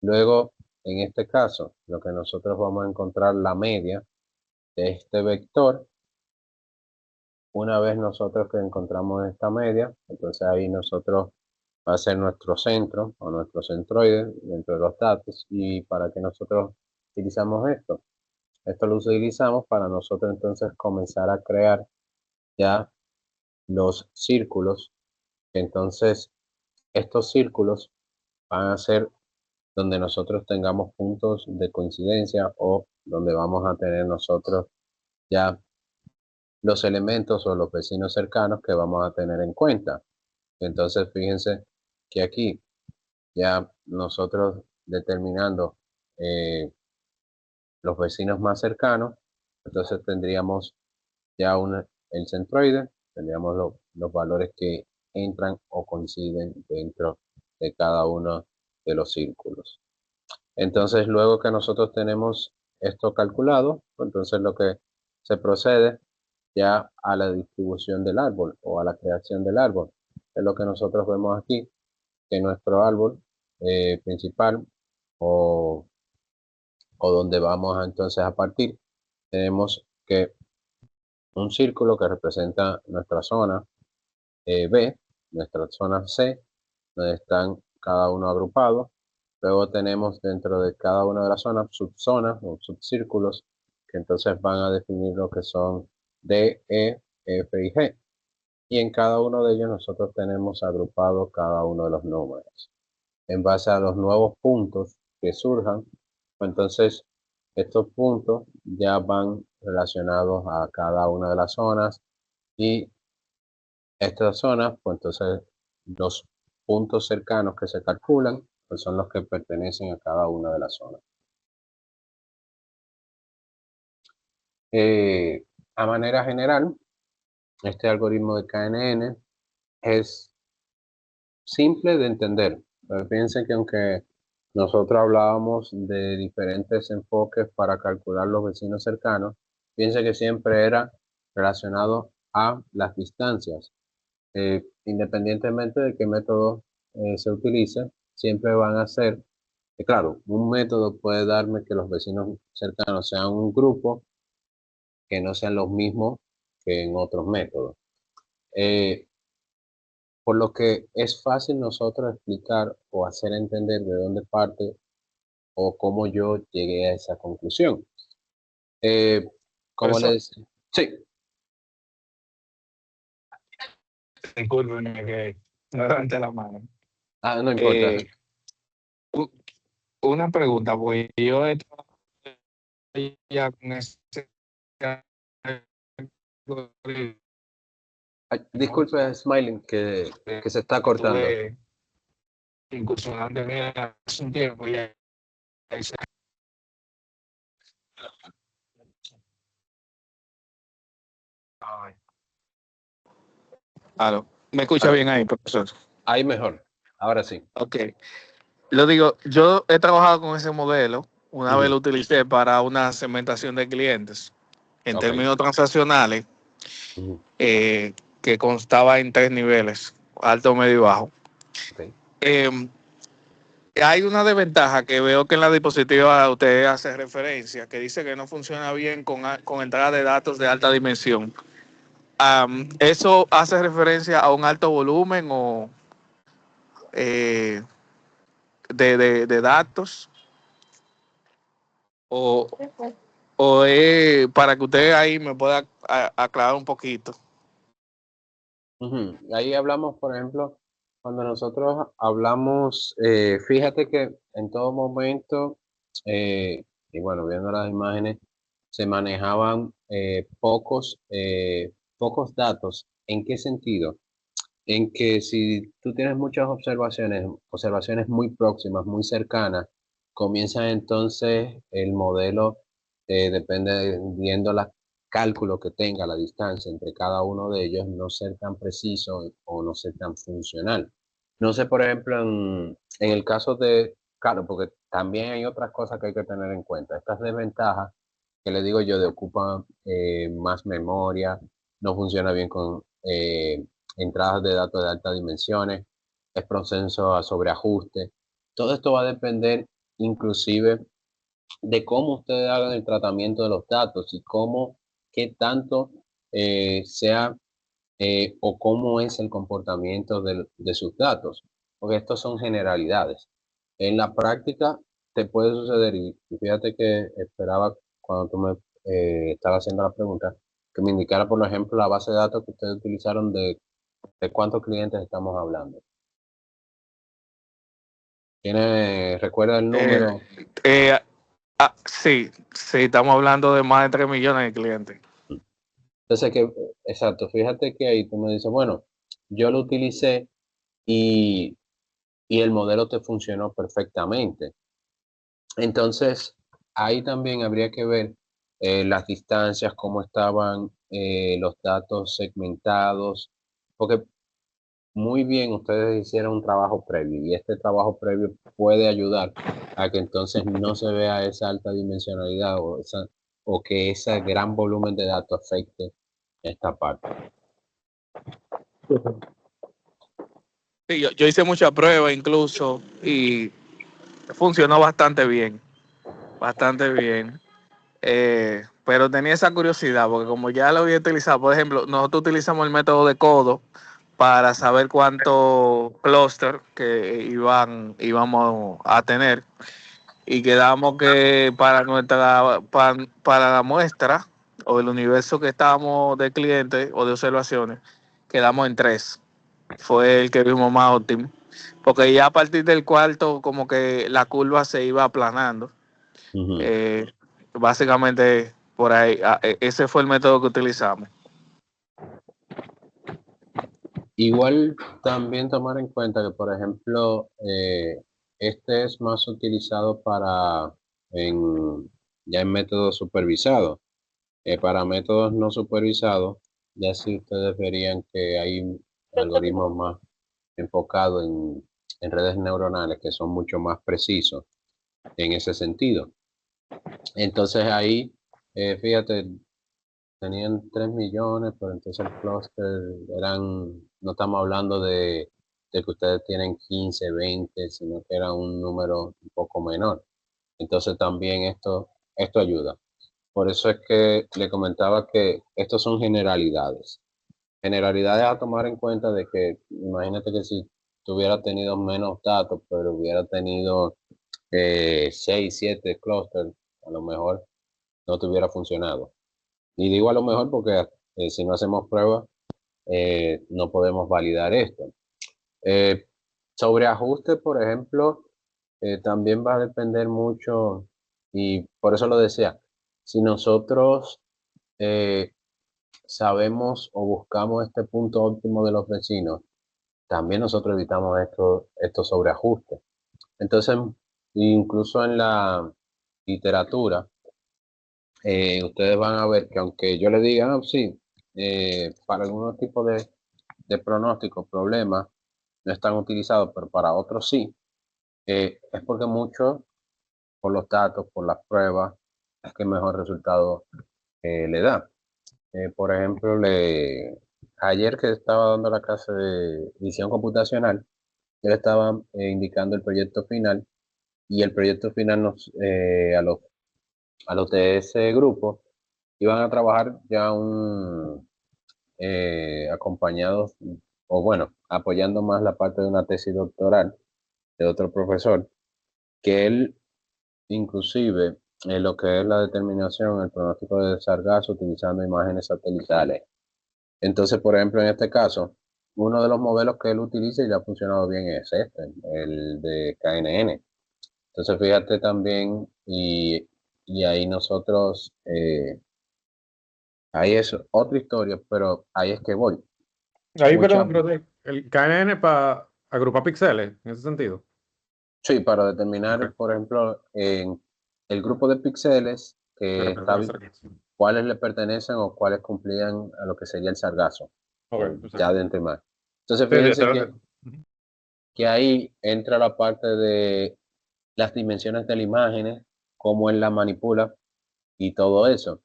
Luego, en este caso, lo que nosotros vamos a encontrar la media de este vector. Una vez nosotros que encontramos esta media, entonces ahí nosotros va a ser nuestro centro o nuestro centroide dentro de los datos. ¿Y para qué nosotros utilizamos esto? Esto lo utilizamos para nosotros entonces comenzar a crear ya los círculos. Entonces, estos círculos van a ser donde nosotros tengamos puntos de coincidencia o donde vamos a tener nosotros ya los elementos o los vecinos cercanos que vamos a tener en cuenta. Entonces, fíjense que aquí ya nosotros determinando los vecinos más cercanos, entonces tendríamos ya el centroide, tendríamos los valores que entran o coinciden dentro de cada uno de los círculos. Entonces, luego que nosotros tenemos esto calculado, entonces lo que se procede ya a la distribución del árbol o a la creación del árbol. Es lo que nosotros vemos aquí, que nuestro árbol principal o, o donde vamos entonces a partir, tenemos que un círculo que representa nuestra zona B, nuestra zona C, donde están cada uno agrupados. Luego tenemos dentro de cada una de las subzonas o subcírculos que entonces van a definir lo que son D, E, F y G. Y en cada uno de ellos nosotros tenemos agrupados cada uno de los números. En base a los nuevos puntos que surjan, pues entonces estos puntos ya van relacionados a cada una de las zonas y estas zonas, pues entonces los puntos cercanos que se calculan, pues son los que pertenecen a cada una de las zonas. A manera general, este algoritmo de KNN es simple de entender, pero piensen que aunque nosotros hablábamos de diferentes enfoques para calcular los vecinos cercanos, piensen que siempre era relacionado a las distancias. Independientemente de qué método se utilice, siempre van a ser, claro, un método puede darme que los vecinos cercanos sean un grupo que no sean los mismos que en otros métodos. Eh, por lo que es fácil nosotros explicar o hacer entender de dónde parte o cómo yo llegué a esa conclusión. Como Profesor, les... Sí, discúlpeme que no levanté la mano. no importa. Eh, u- una pregunta, pues yo he trabajado ya con ese algoritmo, Ay, disculpe, Smiling, que se está cortando. estuve incursionando en él hace un tiempo ya. Ay. Aló. ¿Me escucha Ahora, bien ahí, profesor? ahí mejor. Ahora sí. Ok. Lo digo, yo he trabajado con ese modelo, una vez Ujú. lo utilicé para una segmentación de clientes en Ok. términos transaccionales, Ujú. que constaba en 3 niveles, alto, medio y bajo. Ok. Eh, hay una desventaja que veo que en la diapositiva usted hace referencia, que dice que no funciona bien con entrada de datos de alta dimensión. ¿Eso hace referencia a un alto volumen o eh, de datos? ¿O, o es para que usted ahí me pueda aclarar un poquito? Ujú. Ahí hablamos, por ejemplo, cuando nosotros hablamos, fíjate que en todo momento, y bueno, viendo las imágenes, se manejaban pocos datos. ¿En qué sentido? En que si tú tienes muchas observaciones muy próximas, muy cercanas, comienza entonces el modelo, depende viendo los cálculos que tenga la distancia entre cada uno de ellos, no ser tan preciso o no ser tan funcional. No sé, por ejemplo, en el caso de, claro, porque también hay otras cosas que hay que tener en cuenta. Estas desventajas que le digo yo de ocupan más memoria, no funciona bien con entradas de datos de altas dimensiones, es proceso a sobreajuste. Todo esto va a depender inclusive de cómo ustedes hagan el tratamiento de los datos y cómo, qué tanto sea o cómo es el comportamiento de sus datos, porque estos son generalidades. En la práctica te puede suceder, y fíjate que esperaba cuando tú me estabas haciendo la pregunta, que me indicara, por ejemplo, la base de datos que ustedes utilizaron de cuántos clientes estamos hablando. ¿Recuerda el Eh, número? eh, sí, sí, estamos hablando de más de 3 millones de clientes. Entonces, exacto, fíjate que ahí tú me dices, bueno, yo lo utilicé y, y el modelo te funcionó perfectamente. Entonces, ahí también habría que ver las distancias, cómo estaban los datos segmentados, porque muy bien ustedes hicieron un trabajo previo y este trabajo previo puede ayudar a que entonces no se vea esa alta dimensionalidad o que ese gran volumen de datos afecte esta parte. Sí, yo hice muchas pruebas incluso y funcionó bastante bien, bastante bien. Pero tenía esa curiosidad porque como ya lo había utilizado, por ejemplo, nosotros utilizamos el método de codo para saber cuánto clúster que íbamos a tener y quedamos que para la muestra o el universo que estábamos de clientes o de observaciones, quedamos en 3. Fue el que vimos más óptimo. Porque ya a partir del cuarto, como que la curva se iba aplanando. Ujú. Eh, Básicamente, por ahí, ese fue el método que utilizamos. Igual también tomar en cuenta que, por ejemplo, este es más utilizado ya en métodos supervisados. Para métodos no supervisados, ya sí ustedes verían que hay algoritmos más enfocados en redes neuronales que son mucho más precisos en ese sentido. Entonces ahí, fíjate, tenían 3 millones, pero entonces el clúster no estamos hablando de que ustedes tienen 15 20 sino que era un número un poco menor. Entonces también esto ayuda. Por eso es que le comentaba que estos son generalidades. Generalidades a tomar en cuenta de que, imagínate que si tuviera tenido menos datos, pero hubiera tenido 6, 7 clústeres, a lo mejor no te hubiera funcionado. Y digo a lo mejor porque si no hacemos pruebas, no podemos validar esto. Eh, Sobre ajuste, por ejemplo, también va a depender mucho, y por eso lo decía, si nosotros eh, sabemos o buscamos este punto óptimo de los vecinos, también nosotros evitamos estos sobreajustes. Entonces, incluso en la literatura, ustedes van a ver que aunque yo les diga, "Ah, sí, para algunos tipos de pronósticos, problemas, no están utilizados, pero para otros sí, es porque muchos, por los datos, por las pruebas, es que mejor resultado le da. Por ejemplo, ayer que estaba dando la clase de visión computacional, él estaba indicando el proyecto final y el proyecto final a los de ese grupo iban a trabajar ya acompañados o bueno, apoyando más la parte de una tesis doctoral de otro profesor, que él inclusive lo que es la determinación, el pronóstico de sargazo utilizando imágenes satelitales. Entonces, por ejemplo, en este caso, uno de los modelos que él utiliza y le ha funcionado bien es este, el de KNN. Entonces, fíjate también, y ahí nosotros, ahí es otra historia, pero ahí es que voy. Ahí, Muchas, pero el KNN para agrupar píxeles, en ese sentido. sí, para determinar, Ok. por ejemplo, en el grupo de píxeles que está, cuáles le pertenecen o cuáles cumplían a lo que sería el sargazo, Ok, ya perfecto. dentro y más. Entonces, Sí, sí, fíjense Ujú. que ahí entra la parte de las dimensiones de la imagen, cómo él la manipula y todo eso.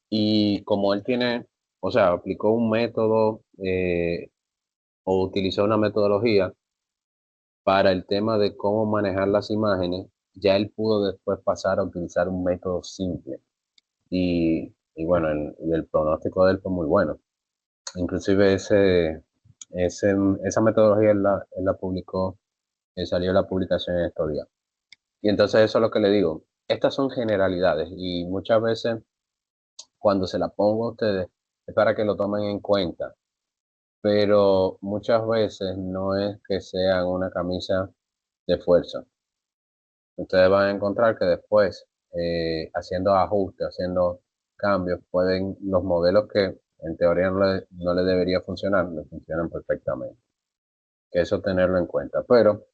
Y como él tiene, o sea, aplicó un método o utilizó una metodología para el tema de cómo manejar las imágenes, ya él pudo después pasar a utilizar un método simple. Y bueno, el pronóstico de él fue muy bueno. Inclusive esa metodología él la publicó, salió la publicación en estos días. Y entonces eso es lo que le digo. Estas son generalidades y muchas veces cuando se la pongo a ustedes es para que lo tomen en cuenta, pero muchas veces no es que sean una camisa de fuerza. Ustedes van a encontrar que después, haciendo ajustes, haciendo cambios, pueden, los modelos que en teoría no le debería funcionar, le funcionan perfectamente. Que eso tenerlo en cuenta. Pero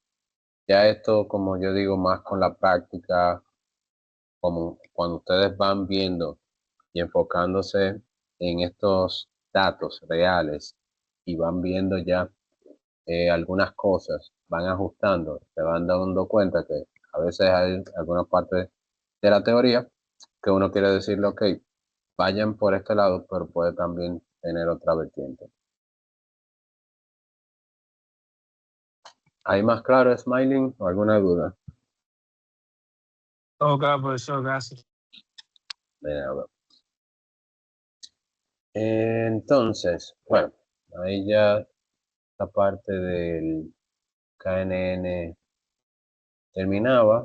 ya esto, como yo digo, más con la práctica, como cuando ustedes van viendo y enfocándose en estos datos reales y van viendo ya algunas cosas, van ajustando, se van dando cuenta que a veces hay algunas partes de la teoría que uno quiere decirle, ok, vayan por este lado, pero puede también tener otra vertiente. ¿Hay más claro, Smiling, o alguna duda? Todo claro, profesor, gracias. Bien, a ver. Entonces, bueno, ahí ya la parte del KNN terminaba.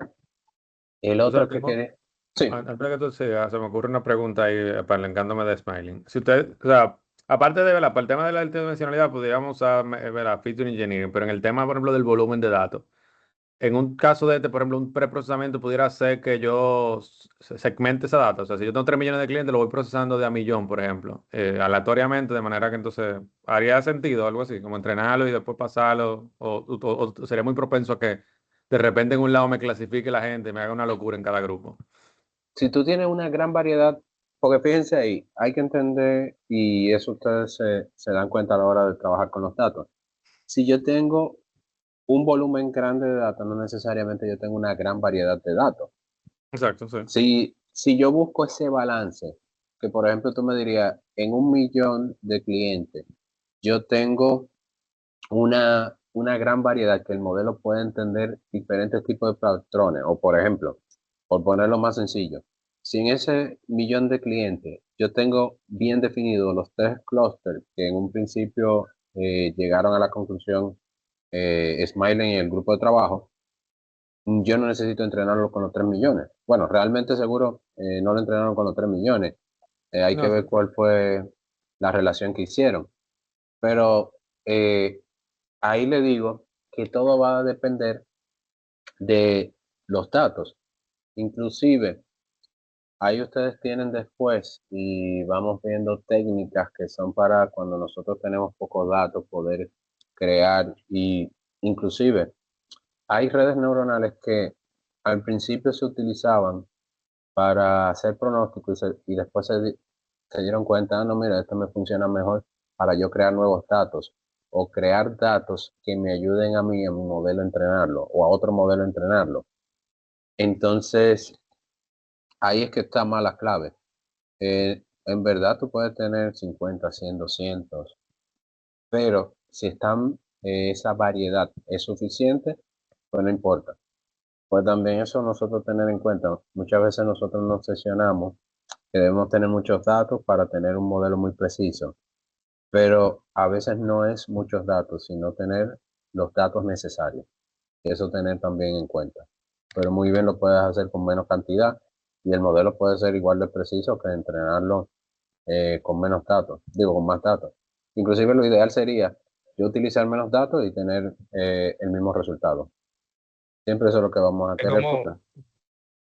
El O sea, otro que quería, sí, antes de que tú sigas, se me ocurre una pregunta ahí, apalancándome de Smiling. Si usted, o sea, aparte de, ¿verdad? Para el tema de la multidimensionalidad, podríamos usar, ¿verdad? Feature Engineering, pero en el tema, por ejemplo, del volumen de datos. En un caso de este, por ejemplo, un preprocesamiento pudiera ser que yo segmente esa data. O sea, si yo tengo 3 millones de clientes, lo voy procesando de a millón, por ejemplo, aleatoriamente, de manera que entonces haría sentido algo así, como entrenarlo y después pasarlo, o sería muy propenso a que de repente en un lado me clasifique la gente y me haga una locura en cada grupo. si tú tienes una gran variedad, porque fíjense ahí, hay que entender, y eso ustedes se dan cuenta a la hora de trabajar con los datos. Si yo tengo un volumen grande de datos, no necesariamente yo tengo una gran variedad de datos. Exacto, sí. Si yo busco ese balance, que por ejemplo tú me dirías, en 1 millón de clientes, yo tengo una gran variedad que el modelo puede entender diferentes tipos de patrones. O por ejemplo, por ponerlo más sencillo, si en ese millón de clientes yo tengo bien definidos los 3 clústeres que en un principio llegaron a la conclusión Smiling y el grupo de trabajo, yo no necesito entrenarlo con los 3 millones. Bueno, realmente seguro no lo entrenaron con los 3 millones. Hay que No, sí. ver cuál fue la relación que hicieron. Pero eh, ahí le digo que todo va a depender de los datos. Inclusive, ahí ustedes tienen después y vamos viendo técnicas que son para cuando nosotros tenemos pocos datos poder crear y inclusive hay redes neuronales que al principio se utilizaban para hacer pronósticos y después se dieron cuenta, no, mira, esto me funciona mejor para yo crear nuevos datos o crear datos que me ayuden a mí, a mi modelo a entrenarlo o a otro modelo a entrenarlo. Entonces, ahí es que está más la clave. En verdad tú puedes tener 50, 100, 200, pero si están esa variedad es suficiente, pues no importa. Pues también eso nosotros tener en cuenta. Muchas veces nosotros nos obsesionamos que debemos tener muchos datos para tener un modelo muy preciso, pero a veces no es muchos datos, sino tener los datos necesarios. Y eso tener también en cuenta. Pero muy bien lo puedes hacer con menos cantidad y el modelo puede ser igual de preciso que entrenarlo con menos datos, digo, con más datos. Inclusive lo ideal sería yo utilizar menos datos y tener el mismo resultado. Siempre eso es lo que vamos a Es querer. como,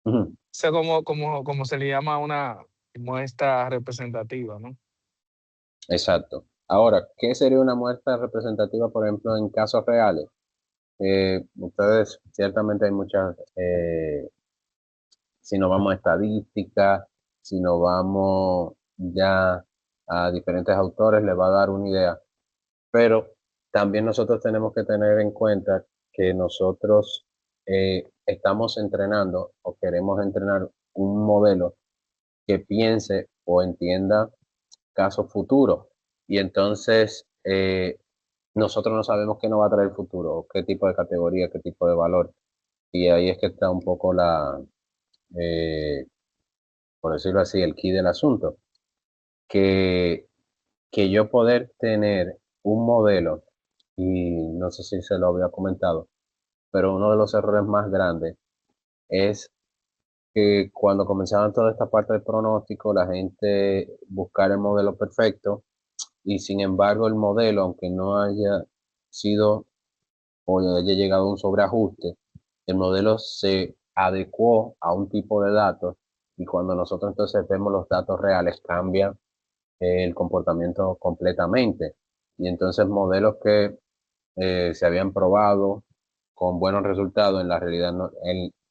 Ujú. sé como se le llama una muestra representativa, ¿no? Exacto. Ahora, ¿qué sería una muestra representativa, por ejemplo, en casos reales? Ustedes, ciertamente hay muchas, si nos vamos a estadística, si nos vamos ya a diferentes autores, les va a dar una idea. Pero también nosotros tenemos que tener en cuenta que nosotros estamos entrenando o queremos entrenar un modelo que piense o entienda casos futuros. Y entonces nosotros no sabemos qué nos va a traer el futuro, o qué tipo de categoría, qué tipo de valor. Y ahí es que está un poco eh, por decirlo así, el key del asunto. Que, que yo poder tener un modelo, y no sé si se lo había comentado, pero uno de los errores más grandes es que cuando comenzaban toda esta parte del pronóstico, la gente buscara el modelo perfecto y sin embargo el modelo, aunque no haya sido o haya llegado a un sobreajuste, el modelo se adecuó a un tipo de datos y cuando nosotros entonces vemos los datos reales cambia el comportamiento completamente. Y entonces modelos que se habían probado con buenos resultados en la realidad,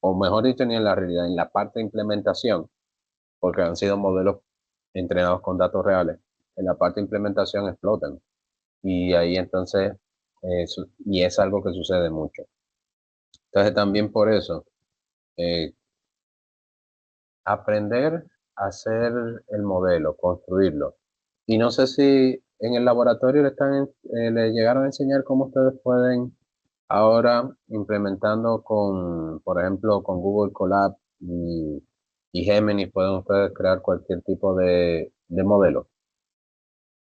o mejor dicho, ni en la realidad, en la parte de implementación, porque han sido modelos entrenados con datos reales, en la parte de implementación explotan. Y ahí entonces, y es algo que sucede mucho. Entonces también por eso, eh, aprender a hacer el modelo, construirlo. Y no sé si en el laboratorio le llegaron a enseñar cómo ustedes pueden ahora implementando con, por ejemplo, con Google Colab y Gemini, pueden ustedes crear cualquier tipo de modelo.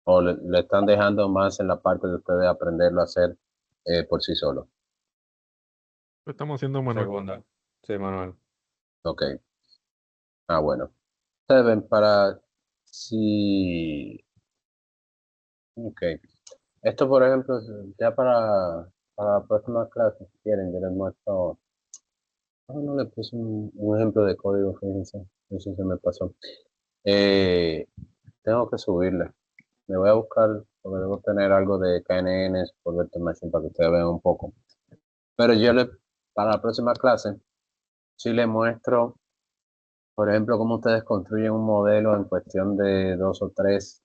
O le están dejando más en la parte de ustedes aprenderlo a hacer por sí solos. Lo estamos haciendo, Manuel. Segunda. Sí, Manuel. Ok. Ah, bueno. Ustedes ven para si. Ok. Esto, por ejemplo, ya para la próxima clase, si quieren, yo les muestro. No le puse un ejemplo de código, fíjense. Eso se me pasó. Eh, tengo que subirle. Me voy a buscar, porque debo tener algo de KNN por Virtual Machine para que ustedes vean un poco. Pero para la próxima clase, sí les muestro, por ejemplo, cómo ustedes construyen un modelo en cuestión de 2 o 3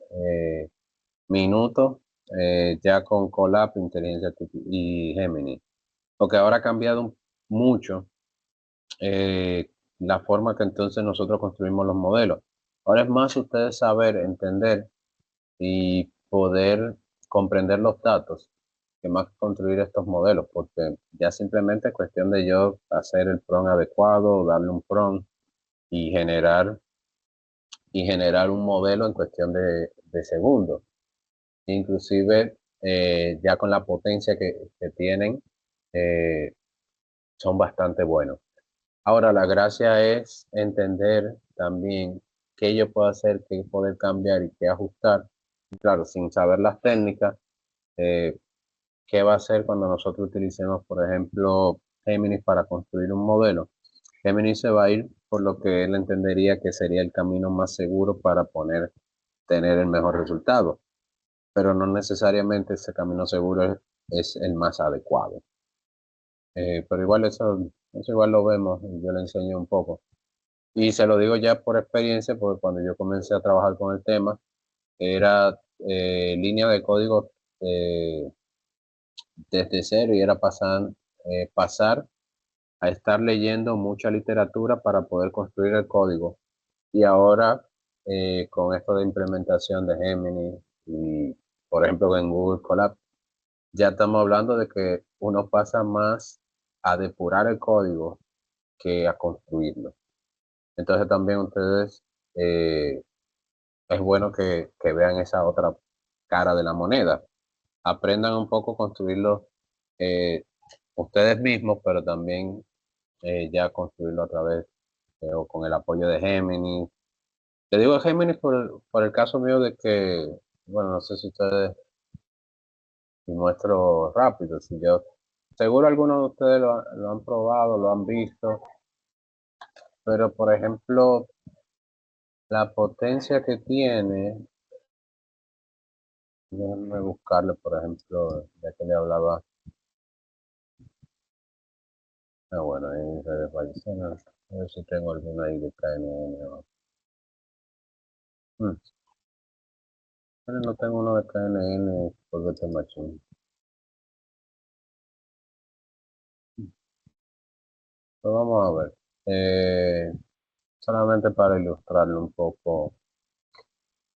minutos, ya con Colab, Inteligencia y Gemini. Porque ahora ha cambiado mucho la forma que entonces nosotros construimos los modelos. Ahora es más ustedes saber, entender y poder comprender los datos que más que construir estos modelos, porque ya simplemente es cuestión de yo hacer el prompt adecuado, darle un prompt y generar un modelo en cuestión de segundos. Inclusive ya con la potencia que tienen, eh, son bastante buenos. Ahora, la gracia es entender también qué yo puedo hacer, qué poder cambiar y qué ajustar. Claro, sin saber las técnicas, eh, qué va a hacer cuando nosotros utilicemos, por ejemplo, Gemini para construir un modelo. Gemini se va a ir por lo que él entendería que sería el camino más seguro para tener el mejor resultado, pero no necesariamente ese camino seguro es el más adecuado. Pero igual eso igual lo vemos, y yo le enseño un poco. Y se lo digo ya por experiencia, porque cuando yo comencé a trabajar con el tema, era línea de código eh, desde cero y era pasar a estar leyendo mucha literatura para poder construir el código. Y ahora, con esto de implementación de Gemini y, por ejemplo, en Google Colab, ya estamos hablando de que uno pasa más a depurar el código que a construirlo. Entonces también ustedes, es bueno que vean esa otra cara de la moneda. Aprendan un poco a construirlo ustedes mismos, pero también ya construirlo a través o con el apoyo de Gemini. Te digo Gemini por el caso mío de que, bueno, no sé si ustedes, si muestro rápido, si yo, seguro algunos de ustedes lo han probado, lo han visto, pero por ejemplo, la potencia que tiene, déjenme buscarlo, por ejemplo, ya que le hablaba, bueno, en redes vallisonas, a ver si tengo alguna ahí de KNN. Pero no tengo uno de KNN por Virtual Machine. Pues vamos a ver. Solamente para ilustrarlo un poco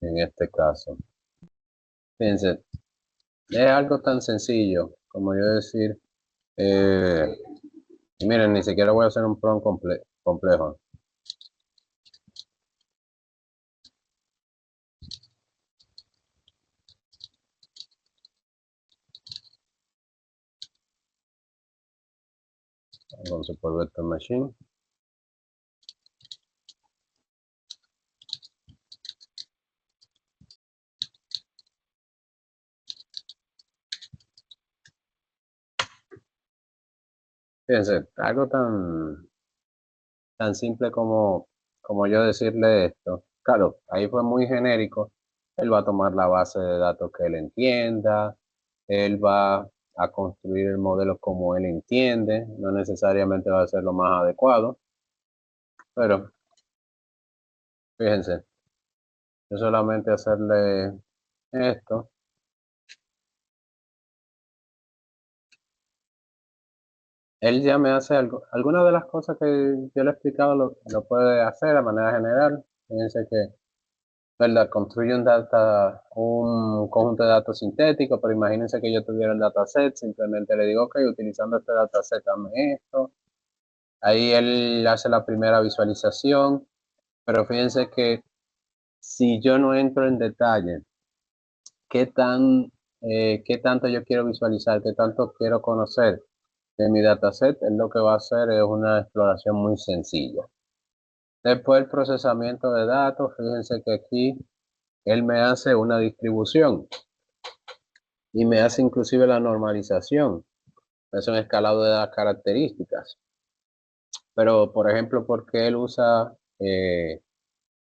en este caso. Fíjense, es algo tan sencillo como yo decir, y miren, ni siquiera voy a hacer un prompt complejo. Vamos a por Virtual Machine. Fíjense, algo tan simple como yo decirle esto. Claro, ahí fue muy genérico. Él va a tomar la base de datos que él entienda, él va a construir el modelo como él entiende, no necesariamente va a ser lo más adecuado, pero fíjense, yo solamente hacerle esto. Él ya me hace algunas de las cosas que yo le he explicado lo puede hacer de manera general. Fíjense que, ¿verdad? Construye un conjunto de datos sintéticos, pero imagínense que yo tuviera el dataset, simplemente le digo, ok, utilizando este dataset, dame esto. Ahí él hace la primera visualización, pero fíjense que si yo no entro en detalle, qué qué tanto yo quiero visualizar, qué tanto quiero conocer de mi dataset, él lo que va a hacer es una exploración muy sencilla. Después el procesamiento de datos, fíjense que aquí él me hace una distribución y me hace inclusive la normalización. Es un escalado de las características. Pero, por ejemplo, porque él usa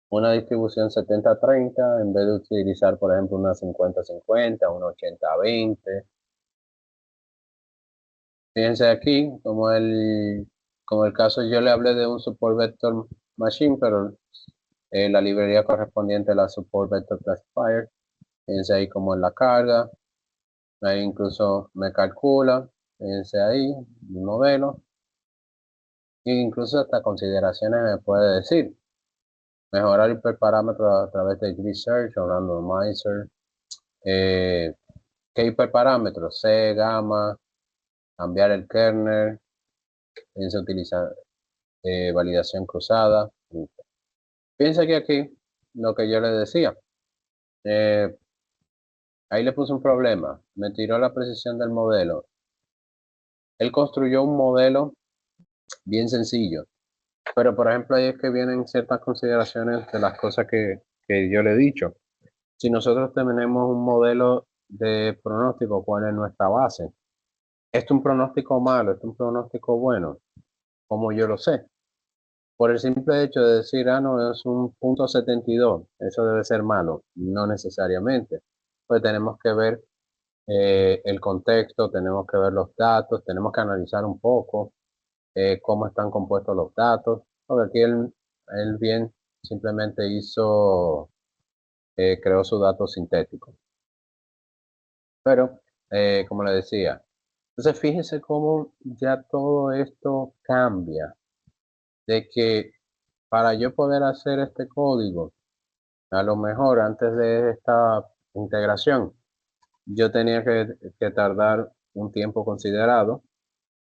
una distribución 70-30 en vez de utilizar, por ejemplo, una 50-50, una 80-20. Fíjense aquí, como el caso yo le hablé de un support vector machine, pero la librería correspondiente a la support vector classifier. Fíjense ahí como en la carga, ahí incluso me calcula, fíjense ahí, mi modelo, e incluso hasta consideraciones me puede decir. Mejorar hiperparámetros a través de grid search o randomizer. ¿Qué hiperparámetros? C, gamma, cambiar el kernel, piensa utilizar validación cruzada. Piensa que aquí lo que yo le decía, eh, ahí le puse un problema, me tiró la precisión del modelo. Él construyó un modelo bien sencillo, pero por ejemplo ahí es que vienen ciertas consideraciones de las cosas que yo le he dicho. Si nosotros tenemos un modelo de pronóstico, ¿cuál es nuestra base? ¿Esto es un pronóstico malo? ¿Esto es un pronóstico bueno? ¿Cómo yo lo sé? Por el simple hecho de decir, ah, no, es un punto 72, eso debe ser malo. No necesariamente. Pues tenemos que ver el contexto, tenemos que ver los datos, tenemos que analizar un poco cómo están compuestos los datos. Porque aquí él bien simplemente creó su dato sintético. Pero, como le decía, entonces fíjese cómo ya todo esto cambia, de que para yo poder hacer este código, a lo mejor antes de esta integración, yo tenía que tardar un tiempo considerado,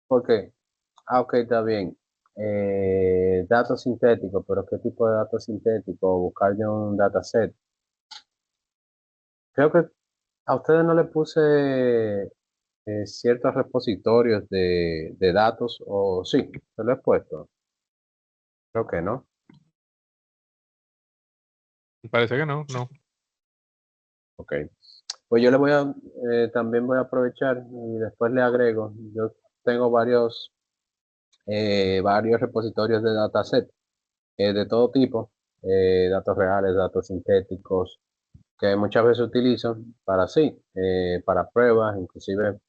porque, ok, está bien, datos sintéticos, pero ¿qué tipo de datos sintéticos? Buscar yo un dataset. Creo que a ustedes no le puse ciertos repositorios de datos, o sí, se lo he puesto. Creo que no. Parece que no, no. Ok. Pues yo le voy a, también voy a aprovechar y después le agrego. Yo tengo varios repositorios de dataset de todo tipo, datos reales, datos sintéticos, que muchas veces utilizo para sí, para pruebas, inclusive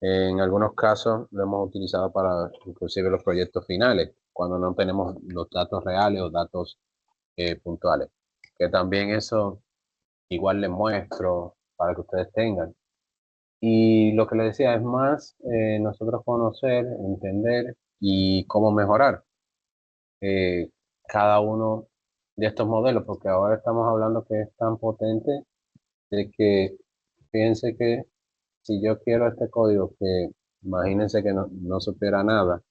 en algunos casos lo hemos utilizado para inclusive los proyectos finales, cuando no tenemos los datos reales o datos puntuales. Que también eso igual les muestro para que ustedes tengan. Y lo que les decía es más nosotros conocer, entender y cómo mejorar eh, cada uno de estos modelos, porque ahora estamos hablando que es tan potente de que fíjense que si yo quiero este código que imagínense que no supiera nada,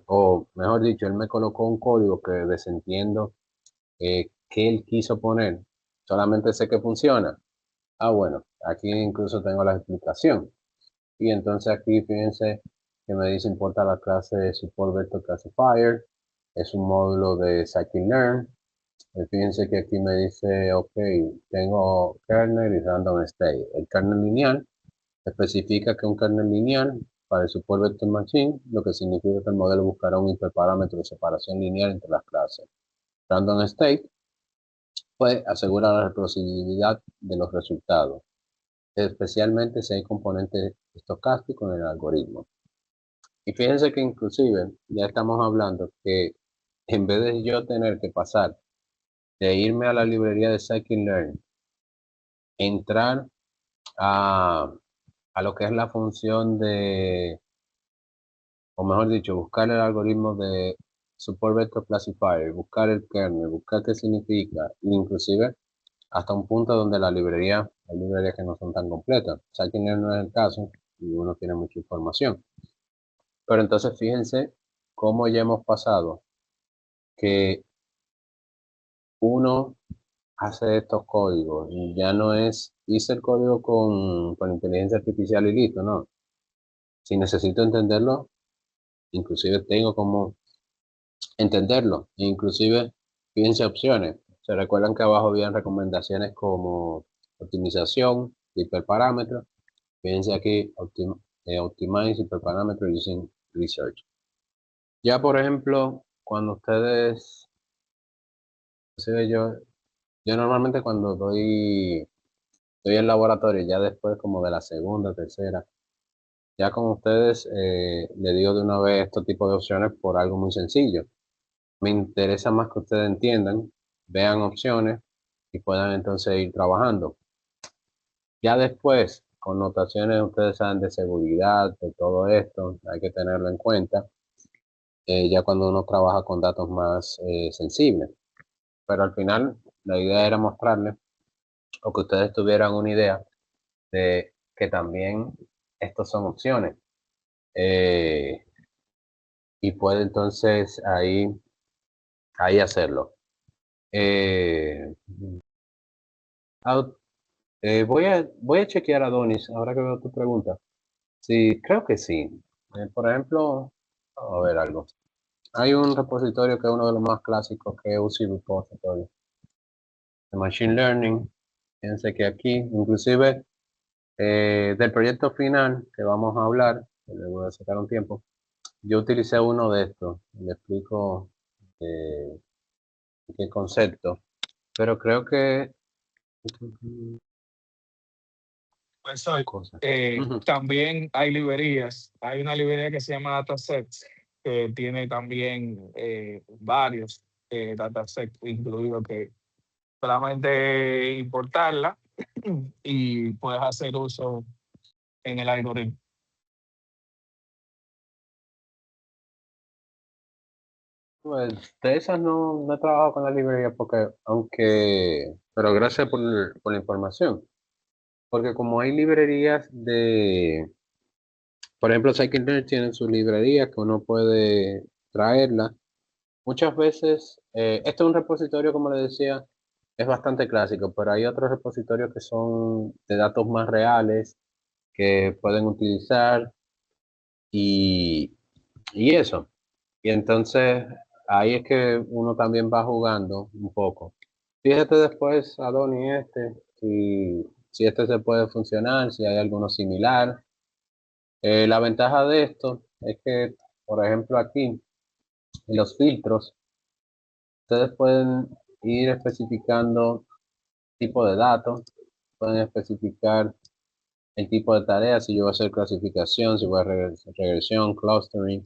o mejor dicho, él me colocó un código que desentiendo qué él quiso poner, solamente sé que funciona. Ah, bueno, aquí incluso tengo la explicación. Y entonces aquí fíjense que me dice importa la clase de Support Vector Classifier. Es un módulo de Scikit-learn. Fíjense que aquí me dice, ok, tengo kernel y random state. El kernel lineal especifica que un kernel lineal para el Support Vector Machine, lo que significa que el modelo buscará un hiperparámetro de separación lineal entre las clases. Random state, pues asegura la reproducibilidad de los resultados, especialmente si hay componentes estocásticos en el algoritmo. Y fíjense que inclusive ya estamos hablando que en vez de yo tener que pasar de irme a la librería de Scikit-learn, entrar a, a lo que es la función de, o mejor dicho, buscar el algoritmo de Support Vector Classifier, buscar el kernel, buscar qué significa, inclusive hasta un punto donde hay librerías que no son tan completas. Scikit-learn no es el caso y uno tiene mucha información. Pero entonces fíjense cómo ya hemos pasado que uno hace estos códigos y ya no es, hice el código con inteligencia artificial y listo, no. Si necesito entenderlo, inclusive tengo como entenderlo. Inclusive, fíjense opciones. Se recuerdan que abajo habían recomendaciones como optimización, hiperparámetros. Fíjense aquí, optimize hiperparámetros using research. Ya, por ejemplo, cuando ustedes, inclusive yo normalmente cuando doy el laboratorio, ya después como de la segunda, tercera, ya con ustedes le digo de una vez este tipo de opciones por algo muy sencillo. Me interesa más que ustedes entiendan, vean opciones y puedan entonces ir trabajando. Ya después, con notaciones, ustedes saben de seguridad, de todo esto, hay que tenerlo en cuenta, ya cuando uno trabaja con datos más sensibles. Pero al final, la idea era mostrarles o que ustedes tuvieran una idea de que también estos son opciones. eh, y puede entonces ahí hacerlo. Eh, au- voy a chequear a Donis, ahora que veo tu pregunta. Sí, creo que sí. Por ejemplo, a ver algo. Hay un repositorio que es uno de los más clásicos que es UC Repository de Machine Learning. Fíjense que aquí, inclusive del proyecto final que vamos a hablar, que le voy a sacar un tiempo, yo utilicé uno de estos. Le explico eh, qué concepto, pero creo que Pues hoy, cosa. Ujú. también hay librerías. Hay una librería que se llama Datasets, que tiene también varios datasets incluidos que solamente importarla y puedes hacer uso en el algoritmo. Pues de esas no he trabajado con la librería porque, aunque, pero gracias por la información. porque como hay librerías de, por ejemplo, Scikit-Learn tiene su librería que uno puede traerla. Muchas veces, este es un repositorio, como le decía, es bastante clásico, pero hay otros repositorios que son de datos más reales que pueden utilizar y, y eso. Y entonces ahí es que uno también va jugando un poco. Fíjate después, Adonis, si este se puede funcionar, si hay alguno similar. La ventaja de esto es que, por ejemplo, aquí en los filtros, ustedes pueden ir especificando tipo de datos, pueden especificar el tipo de tareas, si yo voy a hacer clasificación, si voy a regresión, clustering,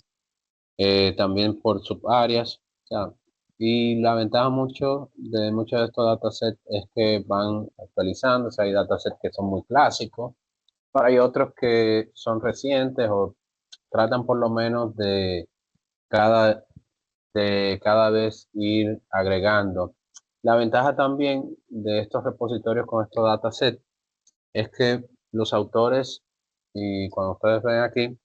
también por subáreas. O sea, y la ventaja de muchos de estos datasets es que van actualizándose. Hay datasets que son muy clásicos, pero hay otros que son recientes o tratan por lo menos cada, de cada vez ir agregando. La ventaja también de estos repositorios con estos datasets es que los autores, y cuando ustedes ven aquí,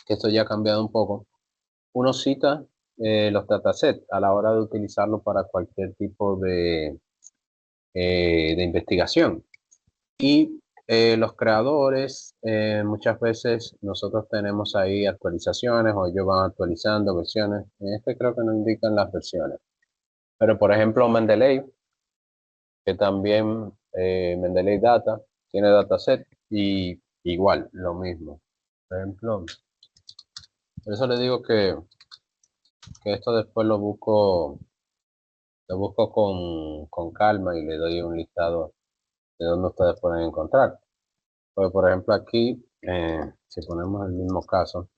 que esto ya ha cambiado un poco, uno cita los datasets a la hora de utilizarlo para cualquier tipo de investigación. Y los creadores, muchas veces nosotros tenemos ahí actualizaciones o ellos van actualizando versiones. En este creo que no indican las versiones. Pero por ejemplo, Mendeley, que también Mendeley Data, tiene dataset y igual, lo mismo. Por ejemplo, por eso le digo que esto después lo busco con calma y le doy un listado de donde ustedes pueden encontrar. Pues, por ejemplo, aquí, si ponemos el mismo caso,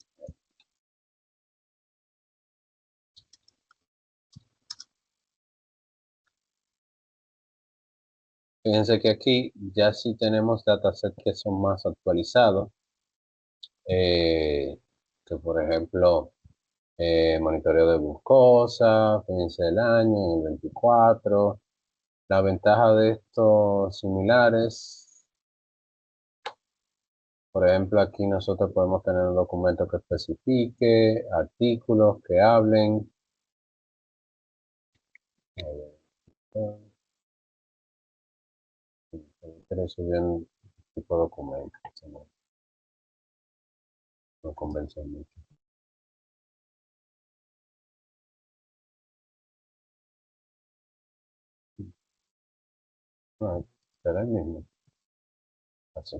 fíjense que aquí ya sí tenemos datasets que son más actualizados, eh, que por ejemplo, monitoreo de glucosa, fíjense el año, el 24. La ventaja de estos similares, por ejemplo, aquí nosotros podemos tener un documento que especifique, artículos que hablen. Quiero subir un tipo de documento, eso no convence mucho. No, será el mismo. Así.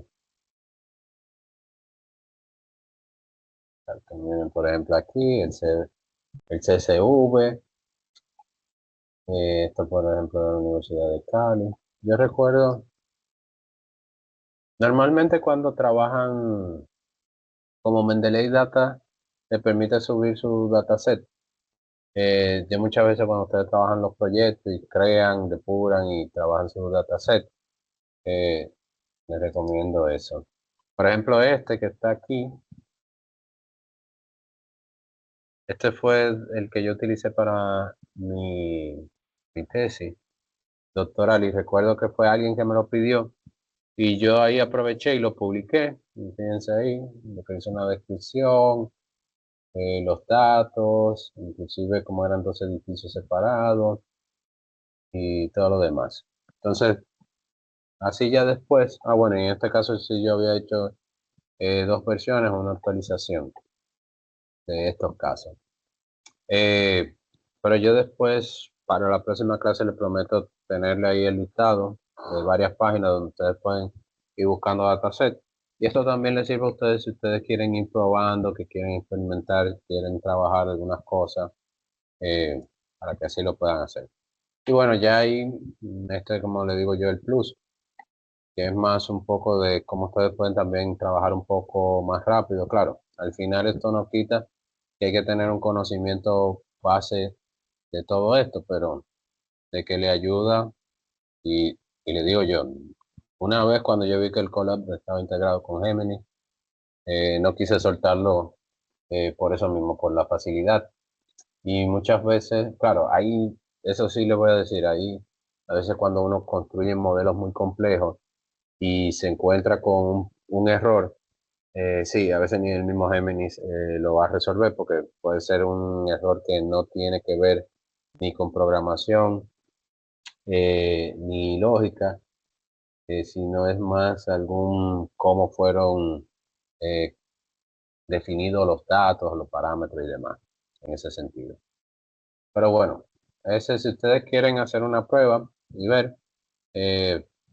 También, por ejemplo, aquí el CSV, esto por ejemplo de la Universidad de Cali. Yo recuerdo, normalmente cuando trabajan como Mendeley Data, le permite subir su dataset. Yo muchas veces cuando ustedes trabajan los proyectos y crean, depuran y trabajan su dataset, eh, les recomiendo eso. Por ejemplo, este que está aquí, este fue el que yo utilicé para mi tesis doctoral y recuerdo que fue alguien que me lo pidió y yo ahí aproveché y lo publiqué. Y fíjense ahí, lo que hice una descripción, los datos, inclusive cómo eran dos edificios separados y todo lo demás. Entonces, así ya después, bueno, en este caso sí yo había hecho dos versiones, una actualización de estos casos. Pero yo después, para la próxima clase, le prometo tenerle ahí el listado de varias páginas donde ustedes pueden ir buscando dataset. Y esto también les sirve a ustedes si ustedes quieren ir probando, que quieren experimentar, quieren trabajar algunas cosas, eh, para que así lo puedan hacer. Y bueno, ya ahí, como le digo yo, el plus, que es más un poco de cómo ustedes pueden también trabajar un poco más rápido. Claro, al final esto no quita que hay que tener un conocimiento base de todo esto, pero de que le ayuda y le digo yo, una vez cuando yo vi que el Colab estaba integrado con Gemini, no quise soltarlo por eso mismo, por la facilidad. Y muchas veces, claro, ahí, eso sí le voy a decir, ahí a veces cuando uno construye modelos muy complejos, y se encuentra con un error, sí, a veces ni el mismo Géminis lo va a resolver porque puede ser un error que no tiene que ver ni con programación ni lógica, sino es más algún cómo fueron eh, definidos los datos, los parámetros y demás, en ese sentido. Pero bueno, ese, si ustedes quieren hacer una prueba y ver,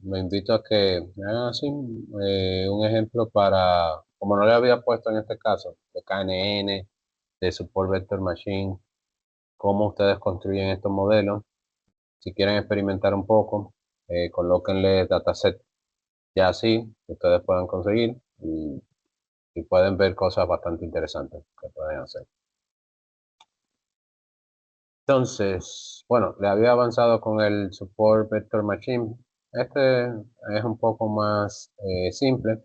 lo invito a que me hagan así un ejemplo para, como no le había puesto en este caso, de KNN, de Support Vector Machine, cómo ustedes construyen estos modelos. Si quieren experimentar un poco, colóquenle dataset ya así, que ustedes puedan conseguir y pueden ver cosas bastante interesantes que pueden hacer. Entonces, bueno, le había avanzado con el Support Vector Machine. Este es un poco más simple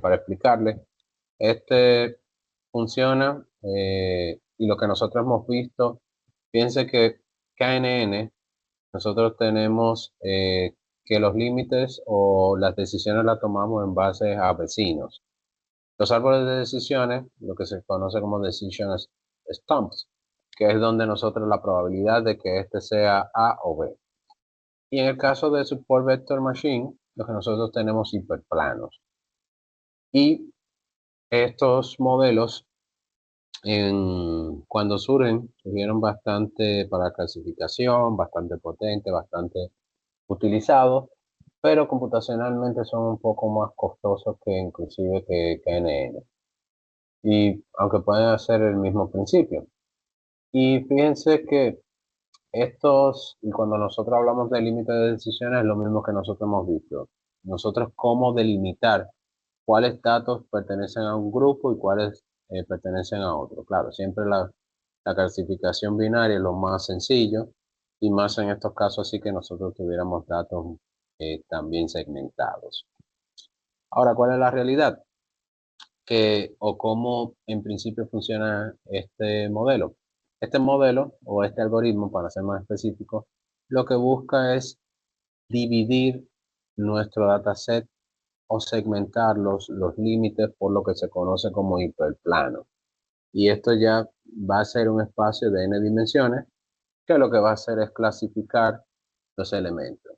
para explicarle. Este funciona y lo que nosotros hemos visto, piense que KNN, nosotros tenemos que los límites o las decisiones las tomamos en base a vecinos. Los árboles de decisiones, lo que se conoce como decision stumps, que es donde nosotros la probabilidad de que este sea A o B. Y en el caso de Support Vector Machine, lo que nosotros tenemos hiperplanos. Y estos modelos, cuando surgieron bastante para clasificación, bastante potente, bastante utilizados, pero computacionalmente son un poco más costosos que inclusive que KNN. Y aunque pueden hacer el mismo principio. Y fíjense que y cuando nosotros hablamos de límite de decisiones, es lo mismo que nosotros hemos visto. Nosotros cómo delimitar cuáles datos pertenecen a un grupo y cuáles pertenecen a otro. Claro, siempre la clasificación binaria es lo más sencillo y más en estos casos así que nosotros tuviéramos datos también segmentados. Ahora, ¿cuál es la realidad? O cómo en principio funciona este modelo. Este modelo o este algoritmo, para ser más específico, lo que busca es dividir nuestro dataset o segmentar los límites por lo que se conoce como hiperplano. Y esto ya va a ser un espacio de n dimensiones que lo que va a hacer es clasificar los elementos.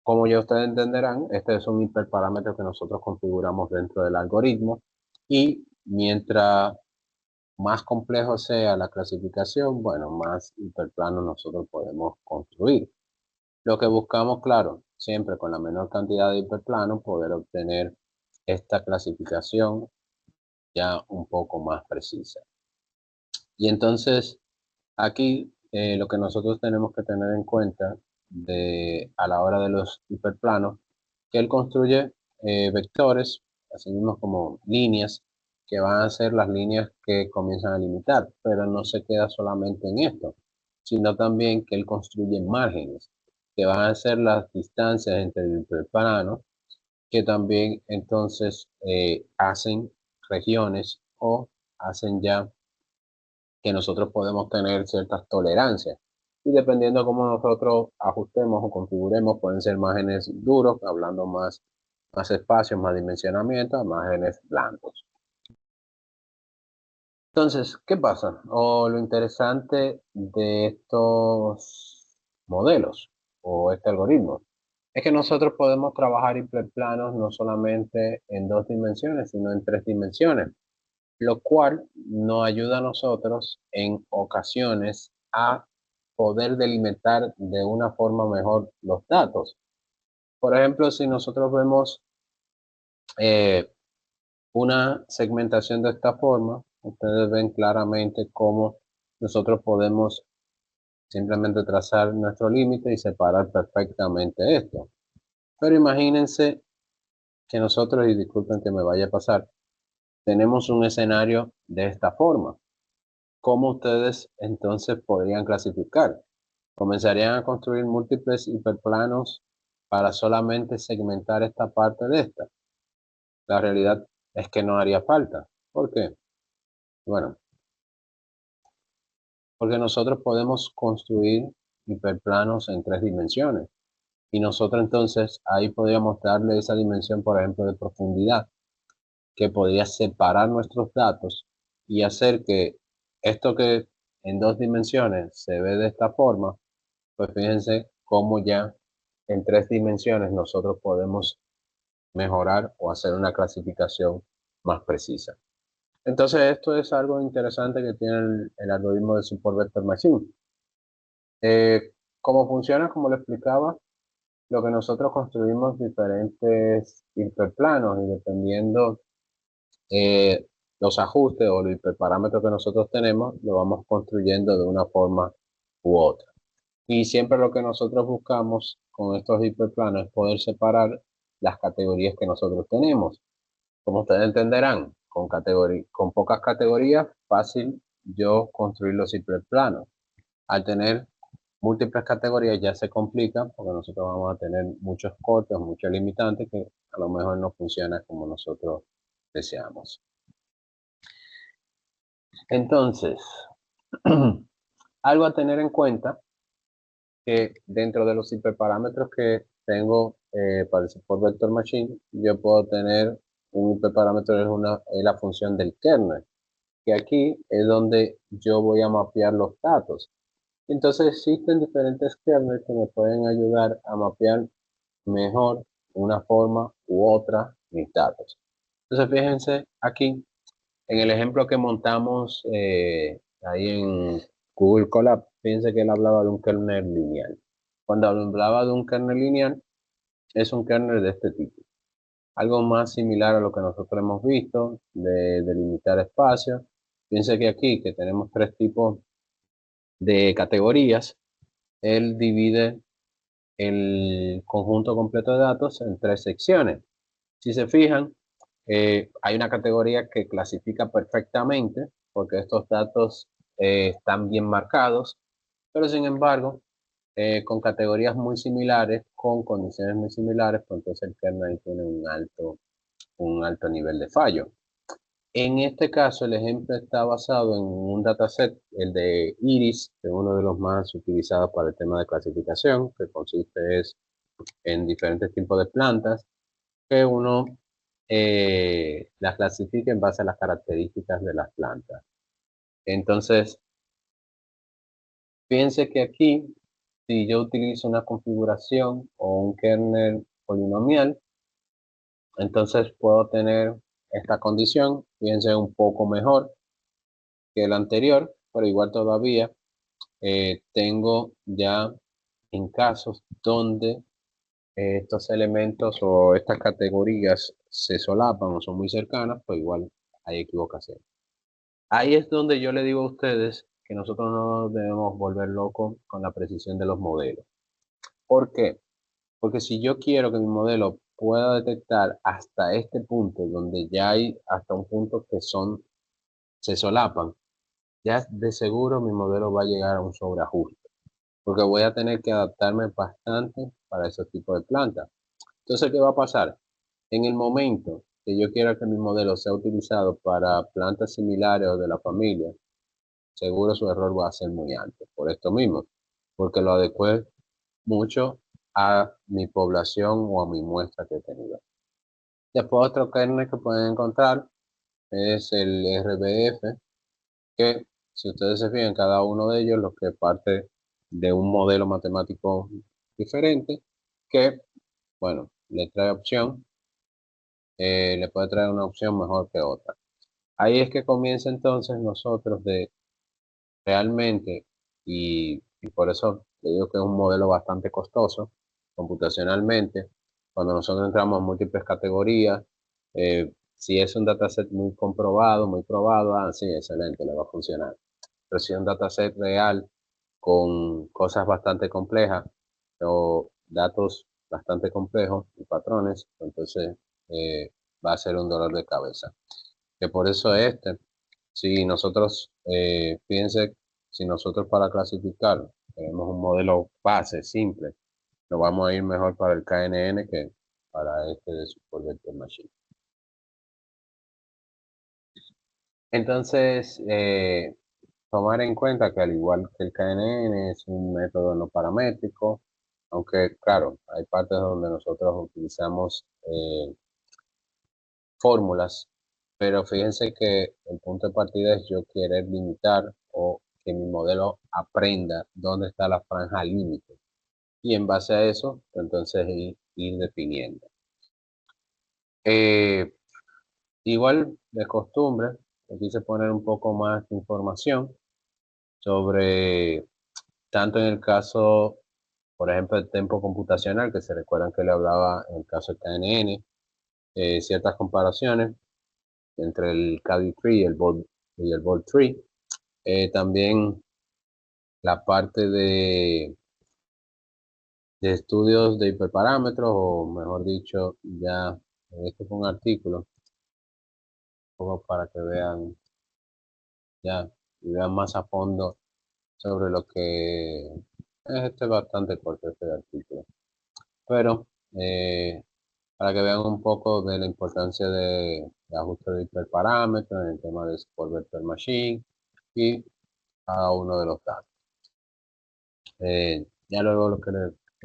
Como ya ustedes entenderán, este es un hiperparámetro que nosotros configuramos dentro del algoritmo y mientras más complejo sea la clasificación, bueno, más hiperplano nosotros podemos construir. Lo que buscamos, claro, siempre con la menor cantidad de hiperplanos, poder obtener esta clasificación ya un poco más precisa. Y entonces, aquí lo que nosotros tenemos que tener en cuenta a la hora de los hiperplanos, que él construye vectores, así mismo como líneas, que van a ser las líneas que comienzan a limitar, pero no se queda solamente en esto, sino también que él construye márgenes, que van a ser las distancias entre el hiperplano, que también entonces hacen regiones o hacen ya que nosotros podemos tener ciertas tolerancias. Y dependiendo de cómo nosotros ajustemos o configuremos, pueden ser márgenes duros, hablando más espacios, más dimensionamiento, márgenes blancos. Entonces, ¿qué pasa? O lo interesante de estos modelos o este algoritmo es que nosotros podemos trabajar hiperplanos no solamente en 2 dimensiones, sino en 3 dimensiones, lo cual nos ayuda a nosotros en ocasiones a poder delimitar de una forma mejor los datos. Por ejemplo, si nosotros vemos una segmentación de esta forma, ustedes ven claramente cómo nosotros podemos simplemente trazar nuestro límite y separar perfectamente esto. Pero imagínense que nosotros, y disculpen que me vaya a pasar, tenemos un escenario de esta forma. ¿Cómo ustedes entonces podrían clasificar? ¿Comenzarían a construir múltiples hiperplanos para solamente segmentar esta parte de esta? La realidad es que no haría falta. ¿Por qué? Bueno, porque nosotros podemos construir hiperplanos en 3 dimensiones. Y nosotros entonces ahí podríamos darle esa dimensión, por ejemplo, de profundidad, que podría separar nuestros datos y hacer que esto que en 2 dimensiones se ve de esta forma, pues fíjense cómo ya en 3 dimensiones nosotros podemos mejorar o hacer una clasificación más precisa. Entonces esto es algo interesante que tiene el algoritmo de Support Vector Machine. ¿Cómo funciona? Como lo explicaba, lo que nosotros construimos diferentes hiperplanos y dependiendo eh, los ajustes o los hiperparámetros que nosotros tenemos, lo vamos construyendo de una forma u otra. Y siempre lo que nosotros buscamos con estos hiperplanos es poder separar las categorías que nosotros tenemos. Como ustedes entenderán, con pocas categorías, fácil yo construir los hiperplanos. Al tener múltiples categorías ya se complica porque nosotros vamos a tener muchos cortes, muchos limitantes que a lo mejor no funcionan como nosotros deseamos. Entonces, algo a tener en cuenta que dentro de los hiperparámetros que tengo para el Support Vector Machine, yo puedo tener un hiperparámetro, es la función del kernel, que aquí es donde yo voy a mapear los datos. Entonces existen diferentes kernels que me pueden ayudar a mapear mejor una forma u otra mis datos. Entonces fíjense aquí en el ejemplo que montamos ahí en Google Colab, fíjense que él hablaba de un kernel lineal. Cuando hablaba de un kernel lineal, es un kernel de este tipo. Algo más similar a lo que nosotros hemos visto, de delimitar espacios. Fíjense que aquí, que tenemos 3 tipos de categorías, él divide el conjunto completo de datos en 3 secciones. Si se fijan, hay una categoría que clasifica perfectamente porque estos datos están bien marcados, pero sin embargo, con categorías muy similares, con condiciones muy similares, pues entonces el kernel tiene un alto nivel de fallo. En este caso, el ejemplo está basado en un dataset, el de Iris, que es uno de los más utilizados para el tema de clasificación, que consiste en diferentes tipos de plantas, que uno las clasifica en base a las características de las plantas. Entonces, piense que aquí, si yo utilizo una configuración o un kernel polinomial, entonces puedo tener esta condición, fíjense, un poco mejor que el anterior, pero igual todavía tengo ya en casos donde estos elementos o estas categorías se solapan o son muy cercanas, pues igual hay equivocación. Ahí es donde yo le digo a ustedes que nosotros no nos debemos volver locos con la precisión de los modelos. ¿Por qué? Porque si yo quiero que mi modelo pueda detectar hasta este punto, donde ya hay hasta un punto que se solapan, ya de seguro mi modelo va a llegar a un sobreajuste, porque voy a tener que adaptarme bastante para esos tipos de plantas. Entonces, ¿qué va a pasar? En el momento que yo quiera que mi modelo sea utilizado para plantas similares o de la familia, seguro su error va a ser muy alto, por esto mismo, porque lo adecué mucho a mi población o a mi muestra que he tenido. Después otro kernel que pueden encontrar es el RBF, que si ustedes se fijan, cada uno de ellos lo que parte de un modelo matemático diferente, que, bueno, le trae opción, le puede traer una opción mejor que otra. Ahí es que comienza entonces nosotros de realmente, y por eso le digo que es un modelo bastante costoso computacionalmente, cuando nosotros entramos en múltiples categorías, si es un dataset muy comprobado, muy probado, sí, excelente, le va a funcionar. Pero si es un dataset real con cosas bastante complejas o datos bastante complejos y patrones, entonces va a ser un dolor de cabeza. Que por eso si nosotros, fíjense, si nosotros para clasificar tenemos un modelo base simple, nos vamos a ir mejor para el KNN que para este de Support Vector Machine. Entonces, tomar en cuenta que al igual que el KNN es un método no paramétrico, Aunque, claro, hay partes donde nosotros utilizamos fórmulas, pero fíjense que el punto de partida es yo querer limitar o que mi modelo aprenda dónde está la franja límite. Y en base a eso, entonces ir definiendo. Igual de costumbre, quise poner un poco más de información sobre, tanto en el caso, por ejemplo, el tiempo computacional, que se recuerdan que le hablaba en el caso de KNN, ciertas comparaciones entre el KD3 y el Volt 3. También la parte de estudios de hiperparámetros, o mejor dicho, ya, este fue un artículo, como para que vean, ya, y vean más a fondo sobre lo que es bastante corto este artículo. Pero, para que vean un poco de la importancia de ajuste de hiperparámetros en el tema de Support Vector Machine y cada uno de los datos. Ya luego lo que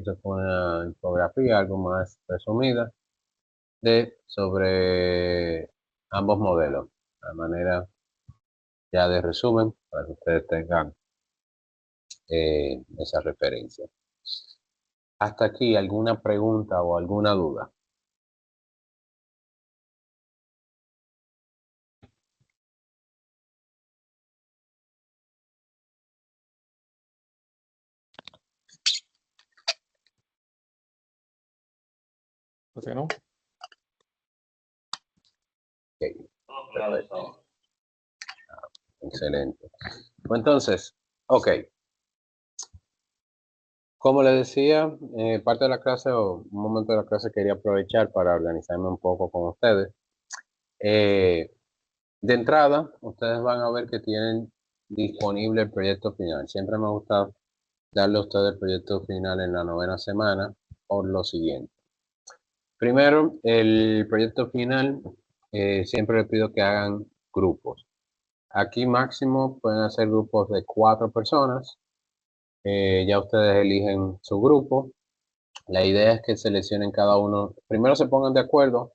se fue una infografía algo más resumida sobre ambos modelos, de manera ya de resumen para que ustedes tengan esa referencia. Hasta aquí, ¿alguna pregunta o alguna duda? ¿Por qué no? Ok, Todo claro perfecto. estaba. Excelente. Pues entonces, ok. Como les decía, parte de la clase o un momento de la clase quería aprovechar para organizarme un poco con ustedes. De entrada, ustedes van a ver que tienen disponible el proyecto final. Siempre me gusta darle a ustedes el proyecto final en la 9ª semana por lo siguiente. Primero, el proyecto final, siempre les pido que hagan grupos. Aquí máximo pueden hacer grupos de 4 personas. Ya ustedes eligen su grupo. La idea es que seleccionen cada uno, primero se pongan de acuerdo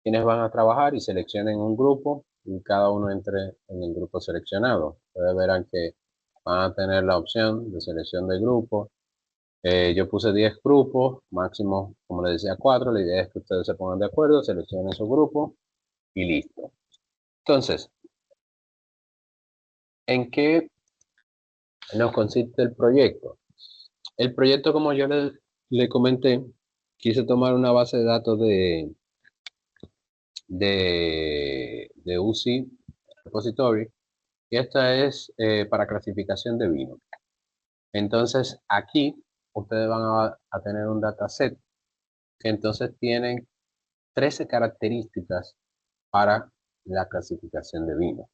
quiénes van a trabajar y seleccionen un grupo y cada uno entre en el grupo seleccionado. Ustedes verán que van a tener la opción de selección de grupo. Yo puse 10 grupos, máximo, como les decía, 4. La idea es que ustedes se pongan de acuerdo, seleccionen su grupo y listo. Entonces, ¿en qué nos consiste el proyecto? El proyecto, como yo le comenté, quise tomar una base de datos de UCI Repository, y esta es para clasificación de vino. Entonces, aquí ustedes van a tener un dataset que entonces tienen 13 características para la clasificación de vino.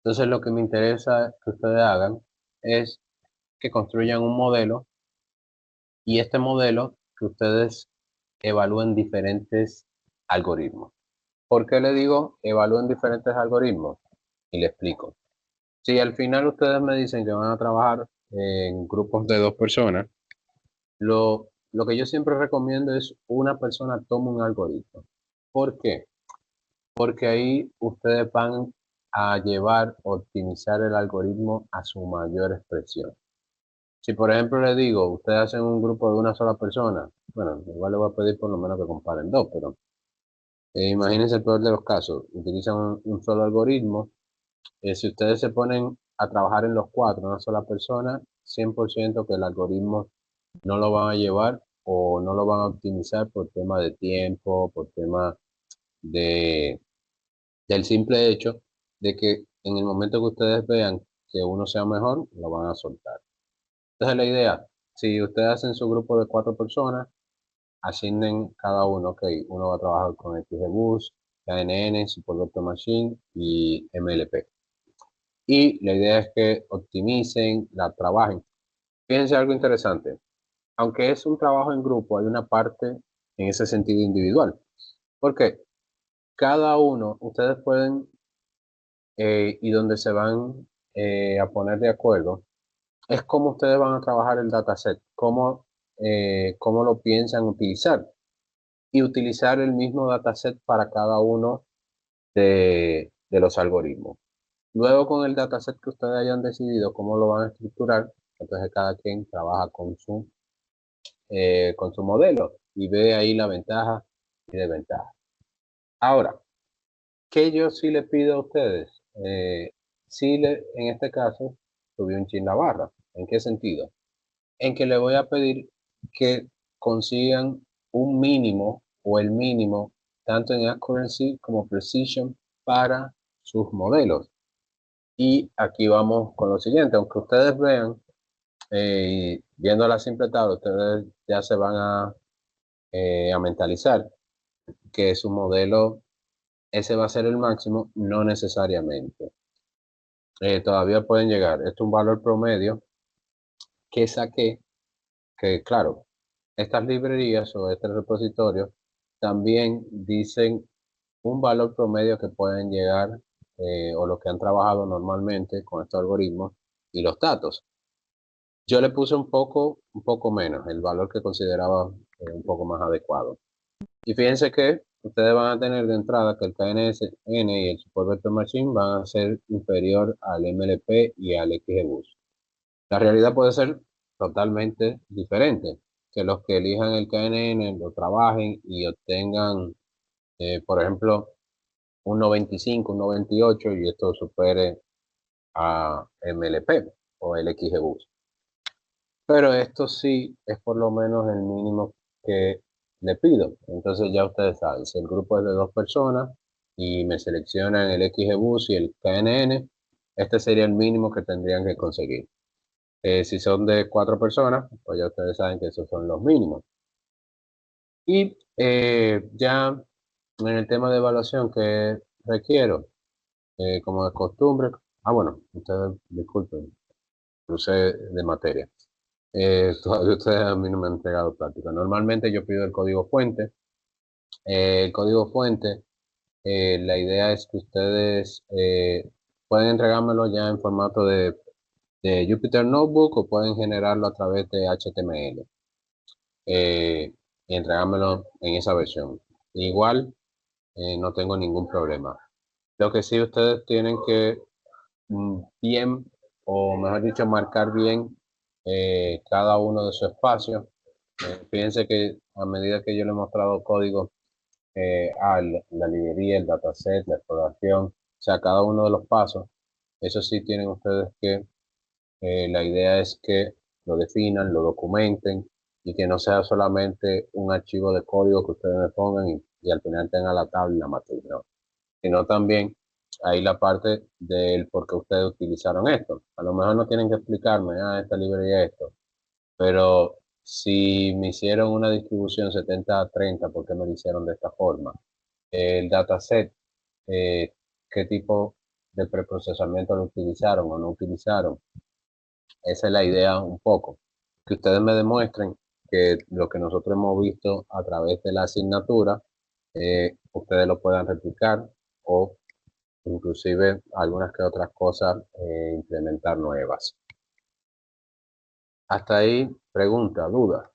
Entonces, lo que me interesa que ustedes hagan es que construyan un modelo, y este modelo que ustedes evalúen diferentes algoritmos. ¿Por qué le digo evalúen diferentes algoritmos? Y le explico. Si al final ustedes me dicen que van a trabajar en grupos de 2 personas, lo que yo siempre recomiendo es una persona tome un algoritmo. ¿Por qué? Porque ahí ustedes van a llevar, optimizar el algoritmo a su mayor expresión. Si por ejemplo le digo, ustedes hacen un grupo de una sola persona, bueno, igual le voy a pedir por lo menos que comparen 2, pero imagínense el peor de los casos, utilizan un solo algoritmo. Si ustedes se ponen a trabajar en los 4, una sola persona, 100% que el algoritmo no lo van a llevar o no lo van a optimizar por tema de tiempo, por tema de, del simple hecho de que en el momento que ustedes vean que uno sea mejor, lo van a soltar. Entonces la idea, si ustedes hacen su grupo de 4 personas, asignen cada uno, ok, uno va a trabajar con XGBoost, KNN, Support Vector Machine y MLP. Y la idea es que optimicen, la trabajen. Fíjense algo interesante. Aunque es un trabajo en grupo, hay una parte en ese sentido individual. Porque cada uno, ustedes pueden, y donde se van a poner de acuerdo, es cómo ustedes van a trabajar el dataset, cómo cómo lo piensan utilizar y utilizar el mismo dataset para cada uno de los algoritmos. Luego con el dataset que ustedes hayan decidido cómo lo van a estructurar, entonces cada quien trabaja con su modelo y ve ahí la ventaja y desventaja. Ahora, ¿qué yo sí le pido a ustedes? En este caso, subí un chin la barra. ¿En qué sentido? En que le voy a pedir que consigan un mínimo o el mínimo, tanto en accuracy como precision, para sus modelos. Y aquí vamos con lo siguiente, aunque ustedes vean, viendo la simple tabla, ustedes ya se van a mentalizar que su modelo, ese va a ser el máximo, no necesariamente. Todavía pueden llegar. Esto es un valor promedio que saqué, que claro, estas librerías o este repositorio también dicen un valor promedio que pueden llegar o lo que han trabajado normalmente con estos algoritmos y los datos. Yo le puse un poco menos, el valor que consideraba un poco más adecuado. Y fíjense que ustedes van a tener de entrada que el KNN y el Support Vector Machine van a ser inferior al MLP y al XGBoost. La realidad puede ser totalmente diferente, que los que elijan el KNN lo trabajen y obtengan, por ejemplo, un 95, un 98 y esto supere a MLP o el XGBoost. Pero esto sí es por lo menos el mínimo que le pido. Entonces ya ustedes saben, si el grupo es de 2 personas y me seleccionan el XGBoost y el KNN, este sería el mínimo que tendrían que conseguir. Si son de 4 personas, pues ya ustedes saben que esos son los mínimos. Y ya en el tema de evaluación que requiero, como de costumbre, bueno, ustedes disculpen, crucé de materia. Todavía ustedes a mí no me han entregado práctica. Normalmente yo pido el código fuente. El código fuente, la idea es que ustedes pueden entregármelo ya en formato de Jupyter Notebook o pueden generarlo a través de HTML y entregármelo en esa versión. Igual, no tengo ningún problema. Lo que sí ustedes tienen que bien, o mejor dicho, marcar bien cada uno de sus espacios. Fíjense que a medida que yo le he mostrado código a la librería, el dataset, la exploración, o sea, cada uno de los pasos, eso sí tienen ustedes que, la idea es que lo definan, lo documenten y que no sea solamente un archivo de código que ustedes me pongan y al final tengan la tabla y la matriz, ¿no? Sino también ahí la parte del por qué ustedes utilizaron esto. A lo mejor no tienen que explicarme, esta librería esto, pero si me hicieron una distribución 70-30, ¿por qué me lo hicieron de esta forma? El dataset, ¿qué tipo de preprocesamiento lo utilizaron o no utilizaron? Esa es la idea un poco. Que ustedes me demuestren que lo que nosotros hemos visto a través de la asignatura, ustedes lo puedan replicar o inclusive algunas que otras cosas implementar nuevas. Hasta ahí, pregunta, duda,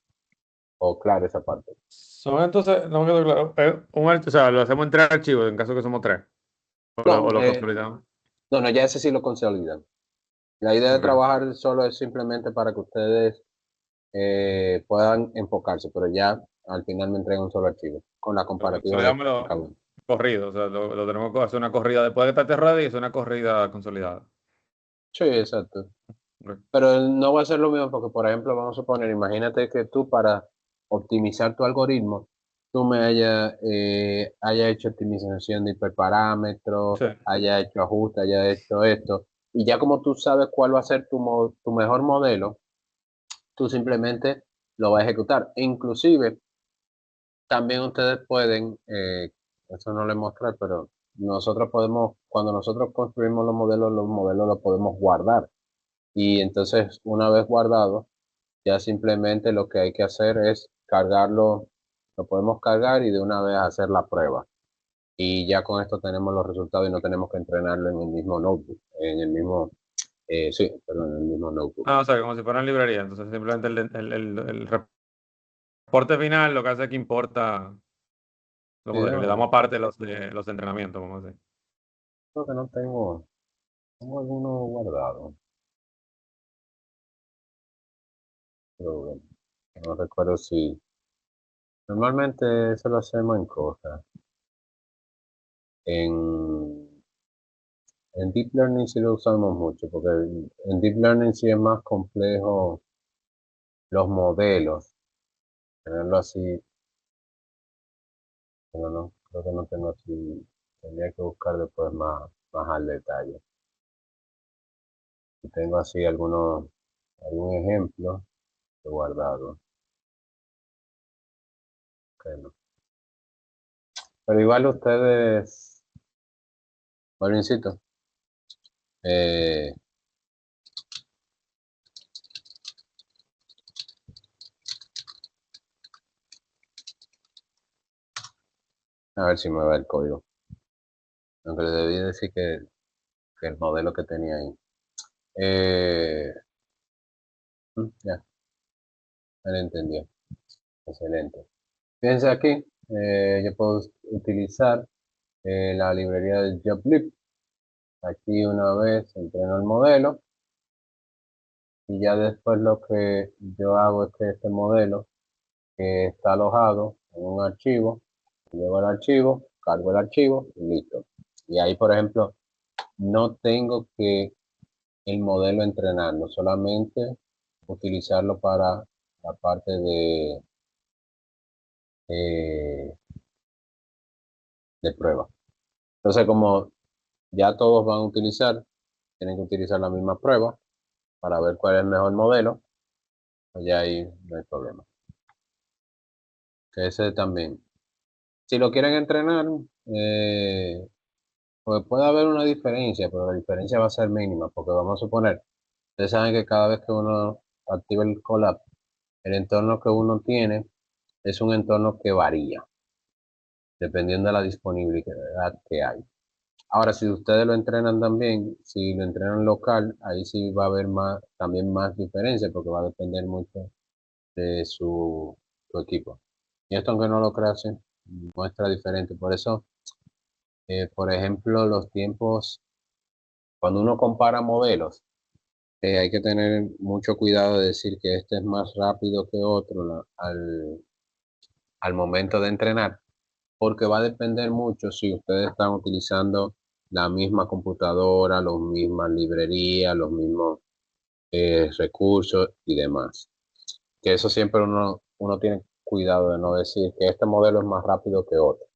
o claro esa parte. Son entonces, no me quedó claro, o sea, lo hacemos en 3 archivos en caso que somos 3. No, O lo consolidamos. no, ya ese sí lo consolidan. La idea de Ok. trabajar solo es simplemente para que ustedes puedan enfocarse, pero ya al final me entregan un solo archivo con la Lo comparativa de consolidamos cada uno. corrido, o sea, lo tenemos que hacer una corrida después de que esté ready y es una corrida consolidada. Sí, exacto. Ok. Pero no va a ser lo mismo porque, por ejemplo, vamos a suponer, imagínate que tú para optimizar tu algoritmo, tú me haya hecho optimización de hiperparámetros, Sí. haya hecho ajuste, haya hecho esto, y ya como tú sabes cuál va a ser tu mejor modelo, tú simplemente lo vas a ejecutar. Inclusive, también ustedes pueden, eso no les mostré, pero nosotros podemos, cuando nosotros construimos los modelos los podemos guardar. Y entonces, una vez guardado, ya simplemente lo que hay que hacer es cargarlo, lo podemos cargar y de una vez hacer la prueba. Y ya con esto tenemos los resultados y no tenemos que entrenarlo en el mismo notebook, en el mismo, sí, perdón, en el mismo notebook. O sea, como si fuera en librería, entonces simplemente el Porte final lo que hace es que importa los Sí, modelos. Le no, damos aparte los de entrenamiento, vamos a decir. creo que no tengo alguno guardado, pero bueno, no recuerdo si, normalmente eso lo hacemos en cosas, en, en Deep Learning sí lo usamos mucho, porque en Deep Learning sí es más complejo los modelos, tenerlo así, pero no, creo que no tengo así, tendría que buscar después más al detalle. Si tengo así algún ejemplo guardado, que no. Pero igual ustedes, Marvincito, eh, a ver si me va el código. Aunque le debí decir que el modelo que tenía ahí. Ya, él entendió. Excelente. Fíjense aquí, yo puedo utilizar la librería de JobLib. Aquí una vez entreno el modelo y ya después lo que yo hago es que este modelo que está alojado en un archivo, llevo el archivo, cargo el archivo y listo. Y ahí, por ejemplo, no tengo que el modelo entrenarlo, solamente utilizarlo para la parte eh, de prueba. Entonces, como ya todos van a utilizar, tienen que utilizar la misma prueba para ver cuál es el mejor modelo, pues ya ahí no hay problema. Que ese también. Si lo quieren entrenar, pues puede haber una diferencia, pero la diferencia va a ser mínima, porque vamos a suponer, ustedes saben que cada vez que uno activa el Colab, el entorno que uno tiene es un entorno que varía, dependiendo de la disponibilidad que hay. Ahora, si ustedes lo entrenan también, si lo entrenan local, ahí sí va a haber también más diferencia, porque va a depender mucho de su equipo. Y esto, aunque no lo creas, muestra diferente. Por eso, por ejemplo, los tiempos, cuando uno compara modelos, hay que tener mucho cuidado de decir que este es más rápido que otro al momento de entrenar, porque va a depender mucho si ustedes están utilizando la misma computadora, las mismas librerías, los mismos recursos y demás. Que eso siempre uno tiene cuidado de no decir que este modelo es más rápido que otro,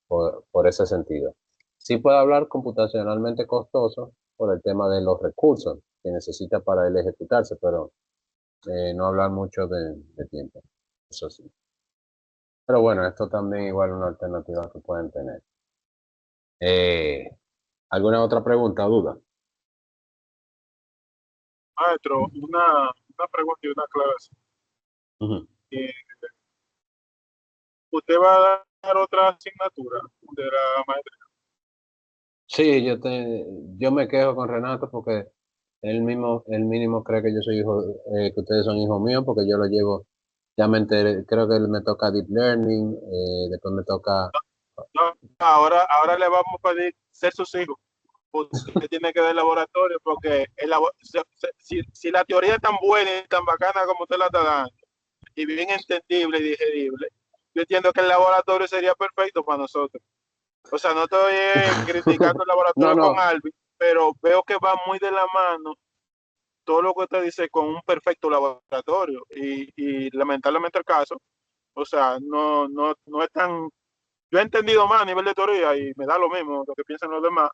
por ese sentido. Sí puede hablar computacionalmente costoso por el tema de los recursos que necesita para él ejecutarse, pero no hablar mucho de tiempo, eso sí. Pero bueno, esto también igual es una alternativa que pueden tener. Eh, ¿Alguna otra pregunta o duda? Maestro, una pregunta y una aclaración. Ujú. Eh, ¿Usted va a dar otra asignatura de la maestría? Sí, yo me quejo con Renato porque él mínimo cree que yo soy hijo, que ustedes son hijos míos porque yo lo llevo, ya me enteré, creo que me toca Deep Learning, después me toca, No, ahora le vamos a pedir ser sus hijos. Usted tiene que dar laboratorio porque si la teoría es tan buena y tan bacana como usted la está dando, y bien entendible y digerible, yo entiendo que el laboratorio sería perfecto para nosotros. O sea, no estoy criticando el no, laboratorio con no, Alvin, pero veo que va muy de la mano todo lo que usted dice con un perfecto laboratorio. Y lamentablemente el caso, o sea, no es tan... Yo he entendido más a nivel de teoría y me da lo mismo lo que piensan los demás.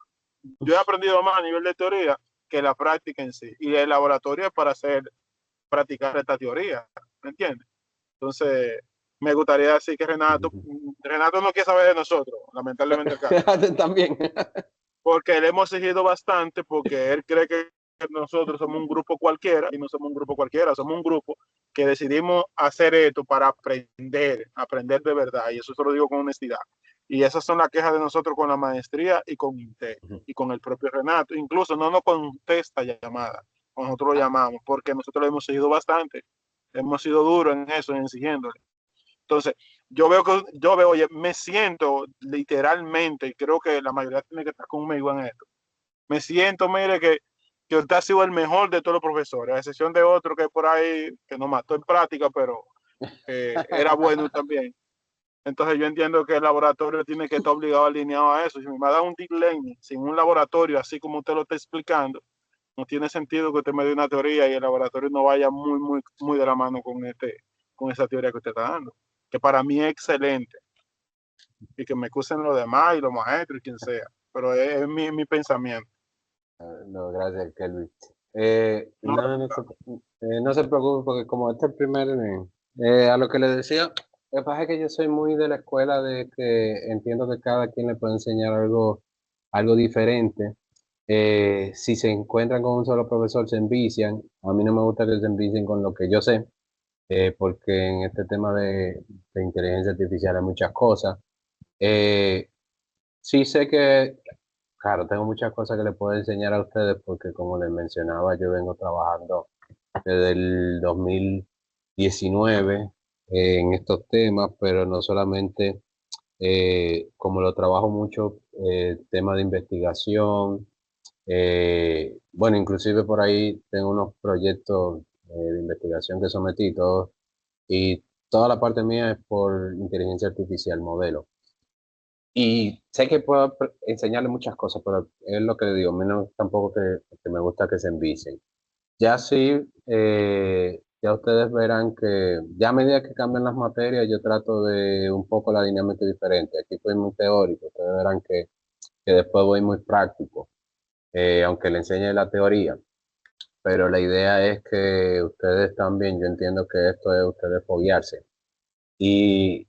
Yo he aprendido más a nivel de teoría que la práctica en sí. Y el laboratorio es para practicar esta teoría, ¿me entiendes? Entonces, me gustaría decir que Renato no quiere saber de nosotros, lamentablemente el caso, también. porque le hemos exigido bastante, porque él cree que nosotros somos un grupo cualquiera, y no somos un grupo cualquiera, somos un grupo que decidimos hacer esto para aprender de verdad, y eso se lo digo con honestidad. Y esas son las quejas de nosotros con la maestría y con Intel, y con el propio Renato. Incluso no nos contesta llamada, nosotros lo llamamos, porque nosotros le hemos exigido bastante. hemos sido duros en eso, en exigiéndole. Entonces, yo veo, oye, me siento literalmente, y creo que la mayoría tiene que estar conmigo en esto, me siento, mire, que usted ha sido el mejor de todos los profesores, a excepción de otro que por ahí, que nos mató en práctica, pero era bueno también. Entonces yo entiendo que el laboratorio tiene que estar obligado, alineado a eso. Si me da un deep learning sin un laboratorio, así como usted lo está explicando, no tiene sentido que usted me dé una teoría y el laboratorio no vaya muy de la mano con esa teoría que usted está dando, que para mí es excelente. Y que me excusen los demás y los maestros y quien sea, pero es mi pensamiento. No, gracias, Kelvin. No, No se preocupe, porque como este es el primer, a lo que le decía, lo que pasa es que yo soy muy de la escuela de que entiendo que cada quien le puede enseñar algo diferente. Si se encuentran con un solo profesor, se envician. A mí no me gusta que se envicien con lo que yo sé, porque en este tema de inteligencia artificial hay muchas cosas. Eh, sí sé que, claro, tengo muchas cosas que les puedo enseñar a ustedes porque como les mencionaba, yo vengo trabajando desde el 2019 en estos temas, pero no solamente, como lo trabajo mucho, temas de investigación, bueno, inclusive por ahí tengo unos proyectos de investigación que sometí todos, y toda la parte mía es por inteligencia artificial, modelo. Y sé que puedo enseñarle muchas cosas, pero es lo que le digo, a mí no tampoco que me gusta que se envicien. Ya sí, ya ustedes verán que ya a medida que cambian las materias, yo trato de un poco la dinámica diferente. Aquí fui muy teórico, ustedes verán que después voy muy práctico, aunque le enseñe la teoría. Pero la idea es que ustedes también, yo entiendo que esto es ustedes foguearse. Y,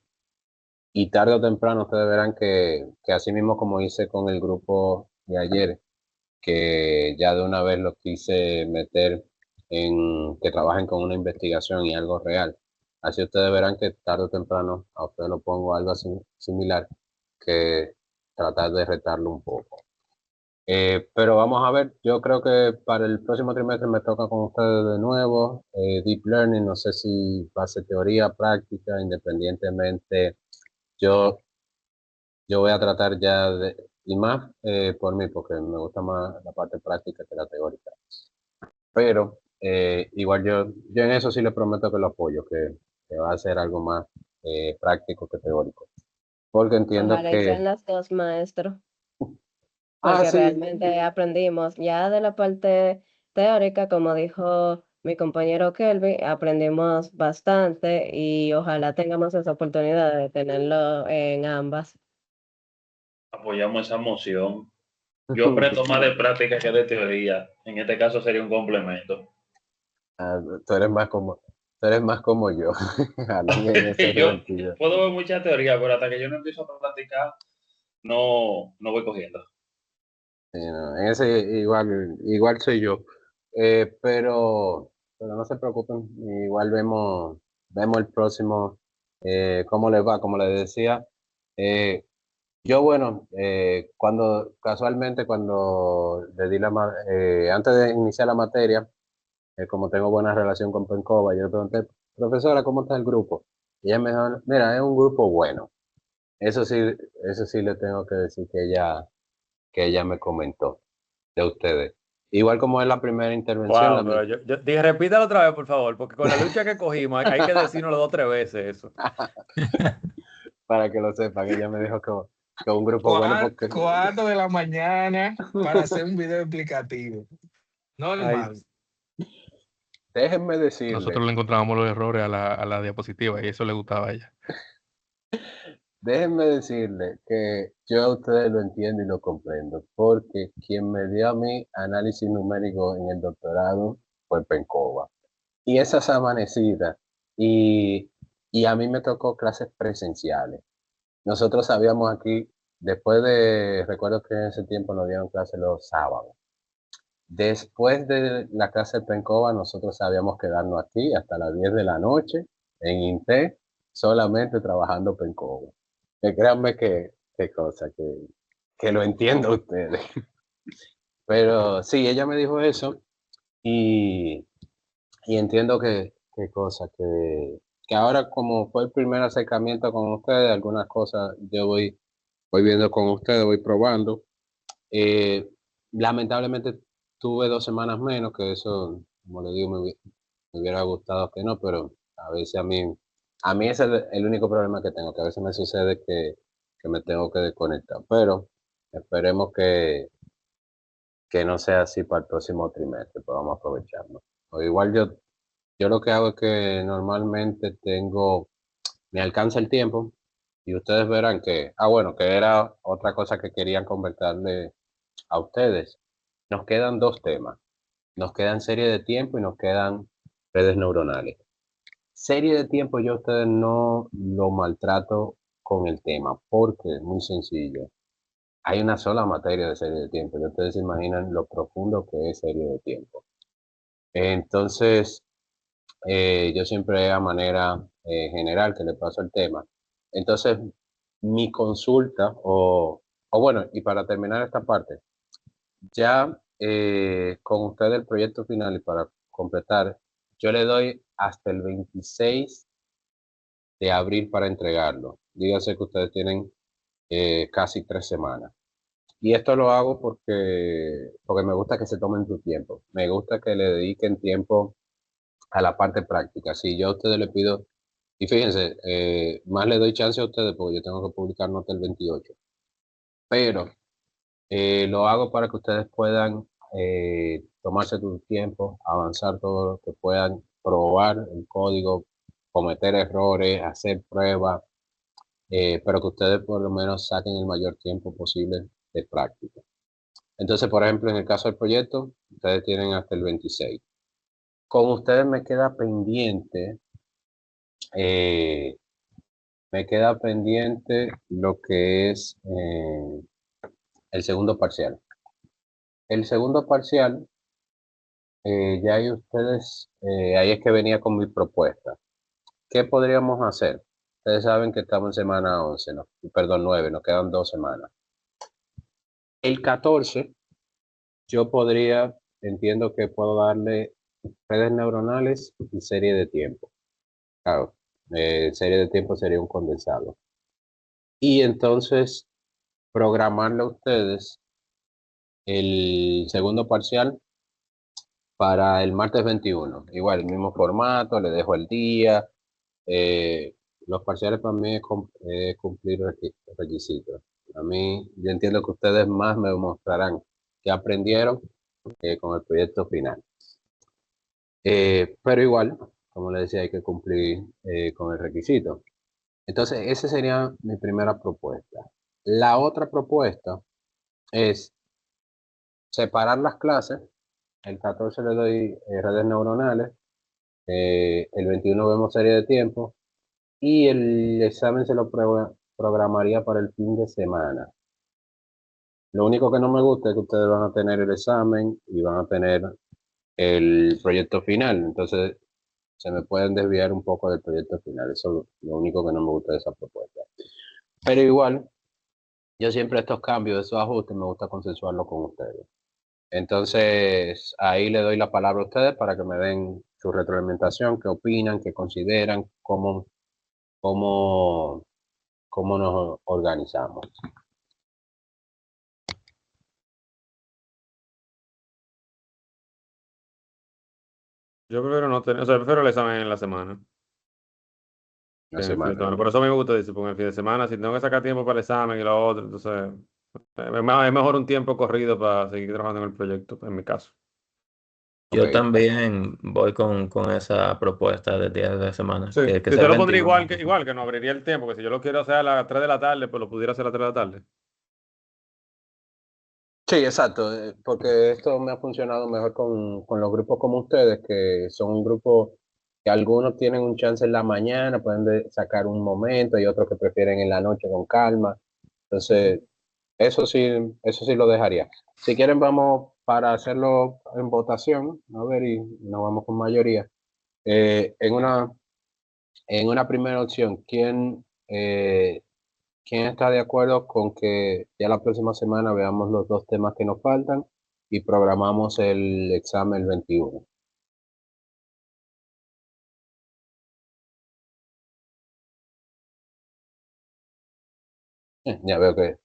y tarde o temprano ustedes verán que así mismo como hice con el grupo de ayer, que ya de una vez los quise meter en que trabajen con una investigación y algo real. Así ustedes verán que tarde o temprano a ustedes lo pongo algo así similar, que tratar de retarlo un poco. Pero vamos a ver, yo creo que para el próximo trimestre me toca con ustedes de nuevo, Deep Learning, no sé si va a ser teoría, práctica, independientemente, yo, yo voy a tratar ya de, y más por mí, porque me gusta más la parte práctica que la teórica. Pero igual yo en eso sí le prometo que lo apoyo, que va a ser algo más práctico que teórico. Porque entiendo Ojalá y sean que, las dos, maestro, ah, porque sí, realmente aprendimos ya de la parte teórica, como dijo mi compañero Kelvin, aprendimos bastante y ojalá tengamos esa oportunidad de tenerlo en ambas. Apoyamos esa moción. Yo aprendo más de práctica que de teoría. En este caso sería un complemento. ah, tú eres más como, tú eres más como yo, Alan, en ese Yo sentido. puedo ver mucha teoría, pero hasta que yo no empiezo a practicar, no voy cogiendo. Sí, no, en ese igual soy yo. Pero no se preocupen, igual vemos el próximo, cómo les va, como les decía. Eh, Yo, bueno, casualmente cuando le di antes de iniciar la materia, como tengo buena relación con Pencova, yo le pregunté, profesora, ¿cómo está el grupo? Y ella me dijo, mira, es un grupo bueno. Eso sí le tengo que decir que ella me comentó de ustedes. Igual como es la primera intervención, Wow, pero yo dije, repítalo otra vez, por favor, porque con la lucha que cogimos hay que decirnoslo 2 o 3 veces eso. para que lo sepan, ella me dijo que un grupo bueno porque 4 de la mañana para hacer un video explicativo. Ay, Normal. déjenme decirle. Nosotros le encontrábamos los errores a la diapositiva y eso le gustaba a ella. Déjenme decirle que yo a ustedes lo entiendo y lo comprendo, porque quien me dio a mí análisis numérico en el doctorado fue Pencova. Y esas amanecidas, y, y a mí me tocó clases presenciales. Nosotros sabíamos aquí, recuerdo que en ese tiempo nos dieron clases los sábados. Después de la clase de Pencova, nosotros sabíamos quedarnos aquí hasta las 10 de la noche en INTE, solamente trabajando Pencova. Que créanme qué cosa, que lo entiendo ustedes. Pero sí, ella me dijo eso y, y entiendo que qué cosa, que ahora como fue el primer acercamiento con ustedes, algunas cosas yo voy viendo con ustedes, voy probando. Lamentablemente tuve 2 semanas menos, que eso, como le digo, me hubiera gustado que no, pero a veces a mí ese es el único problema que tengo, que a veces me sucede que me tengo que desconectar, pero esperemos que no sea así para el próximo trimestre, podamos aprovecharlo. O igual yo lo que hago es que normalmente me alcanza el tiempo y ustedes verán bueno, que era otra cosa que querían conversarle a ustedes. Nos quedan 2 temas. Nos quedan serie de tiempo y nos quedan redes neuronales. Serie de tiempo yo a ustedes no lo maltrato con el tema, porque es muy sencillo. Hay una sola materia de serie de tiempo y ustedes se imaginan lo profundo que es serie de tiempo. Entonces, yo siempre a manera general que le paso el tema. Entonces, mi consulta, o bueno, y para terminar esta parte, ya con ustedes el proyecto final y para completar, yo le doy hasta el 26 de abril para entregarlo. Dígase que ustedes tienen casi 3 semanas. Y esto lo hago porque me gusta que se tomen su tiempo. Me gusta que le dediquen tiempo a la parte práctica. Si yo a ustedes le pido, y fíjense, más le doy chance a ustedes porque yo tengo que publicar nota el 28. Pero lo hago para que ustedes puedan tomarse su tiempo, avanzar todo lo que puedan, probar el código, cometer errores, hacer pruebas, pero que ustedes por lo menos saquen el mayor tiempo posible de práctica. Entonces, por ejemplo, en el caso del proyecto, ustedes tienen hasta el 26. Con ustedes eh, me queda pendiente lo que es el segundo parcial. El segundo parcial, ya ahí ustedes, ahí es que venía con mi propuesta. ¿Qué podríamos hacer? Ustedes saben que estamos en semana 11, no, perdón, 9, nos quedan 2 semanas. El 14, yo entiendo que puedo darle redes neuronales y serie de tiempo. Claro, serie de tiempo sería un condensado. Y entonces, programarle a ustedes el segundo parcial para el martes 21. Igual, el mismo formato, le dejo el día. eh, los parciales para mí es cumplir requisitos. A mí, yo entiendo que ustedes más me mostrarán que aprendieron con el proyecto final. Pero igual, como les decía, hay que cumplir con el requisito. Entonces, esa sería mi primera propuesta. La otra propuesta es separar las clases. El 14 le doy redes neuronales. El 21 vemos serie de tiempo. Y el examen se lo programaría para el fin de semana. Lo único que no me gusta es que ustedes van a tener el examen y van a tener el proyecto final. Entonces, se me pueden desviar un poco del proyecto final. Eso es lo único que no me gusta de esa propuesta. Pero igual, yo siempre estos cambios, esos ajustes, me gusta consensuarlo con ustedes. Entonces, ahí le doy la palabra a ustedes para que me den su retroalimentación, qué opinan, qué consideran, cómo, cómo nos organizamos. Yo prefiero no tener, o sea, prefiero el examen en la semana. Una En el fin de semana. semana. Por eso a mí me gusta decir, porque en el fin de semana, si tengo que sacar tiempo para el examen y lo otro, entonces es mejor un tiempo corrido para seguir trabajando en el proyecto, en mi caso. Ok. Yo también voy con esa propuesta de días de semana, Sí, que yo sea te el lo pondría 21. igual que no abriría el tiempo, que si yo lo quiero hacer a las 3 de la tarde, pues lo pudiera hacer a las 3 de la tarde. Sí, exacto, porque esto me ha funcionado mejor con los grupos como ustedes, que son un grupo que algunos tienen un chance en la mañana, pueden sacar un momento y otros que prefieren en la noche con calma. Entonces, eso sí lo dejaría. Si quieren, vamos para hacerlo en votación, a ver, y nos vamos con mayoría. En una primera opción, ¿quién está de acuerdo con que ya la próxima semana veamos los 2 temas que nos faltan y programamos el examen el 21? Ya veo que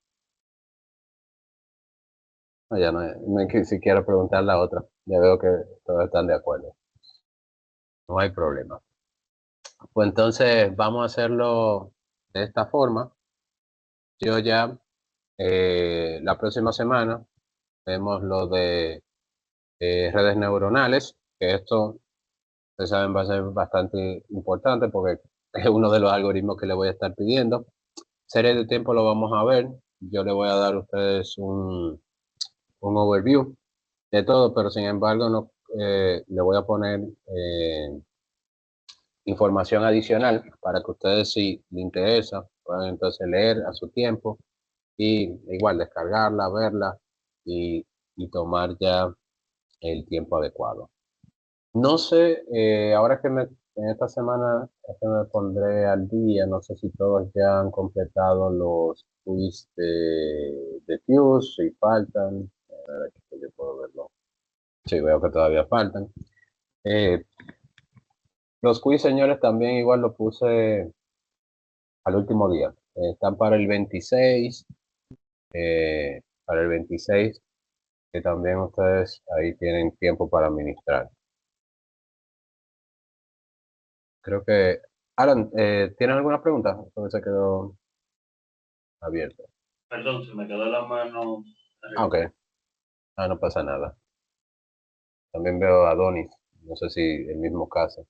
no, ya no hay que siquiera preguntar la otra. Ya veo que todos están de acuerdo. No hay problema. Pues entonces vamos a hacerlo de esta forma. Yo ya la próxima semana vemos lo de redes neuronales, que esto, ustedes saben, va a ser bastante importante porque es uno de los algoritmos que le voy a estar pidiendo. Serie de tiempo lo vamos a ver. Yo le voy a dar a ustedes un overview de todo, pero sin embargo no, le voy a poner información adicional para que ustedes, si les interesa, puedan entonces leer a su tiempo y igual descargarla, verla y, y tomar ya el tiempo adecuado. No sé, ahora que en esta semana es que me pondré al día, no sé si todos ya han completado los quiz de Fuse, si faltan. A ver, aquí yo puedo verlo. Sí, veo que todavía faltan. Los quiz, señores, también igual lo puse al último día. Están para el 26, para el 26, que también ustedes ahí tienen tiempo para administrar. Creo que, Alan, ¿tienes alguna pregunta? Porque se quedó abierto. Perdón, se me quedó la mano Ah, arriba. ok. Ah, no pasa nada. También veo a Donis. No sé si el mismo caso.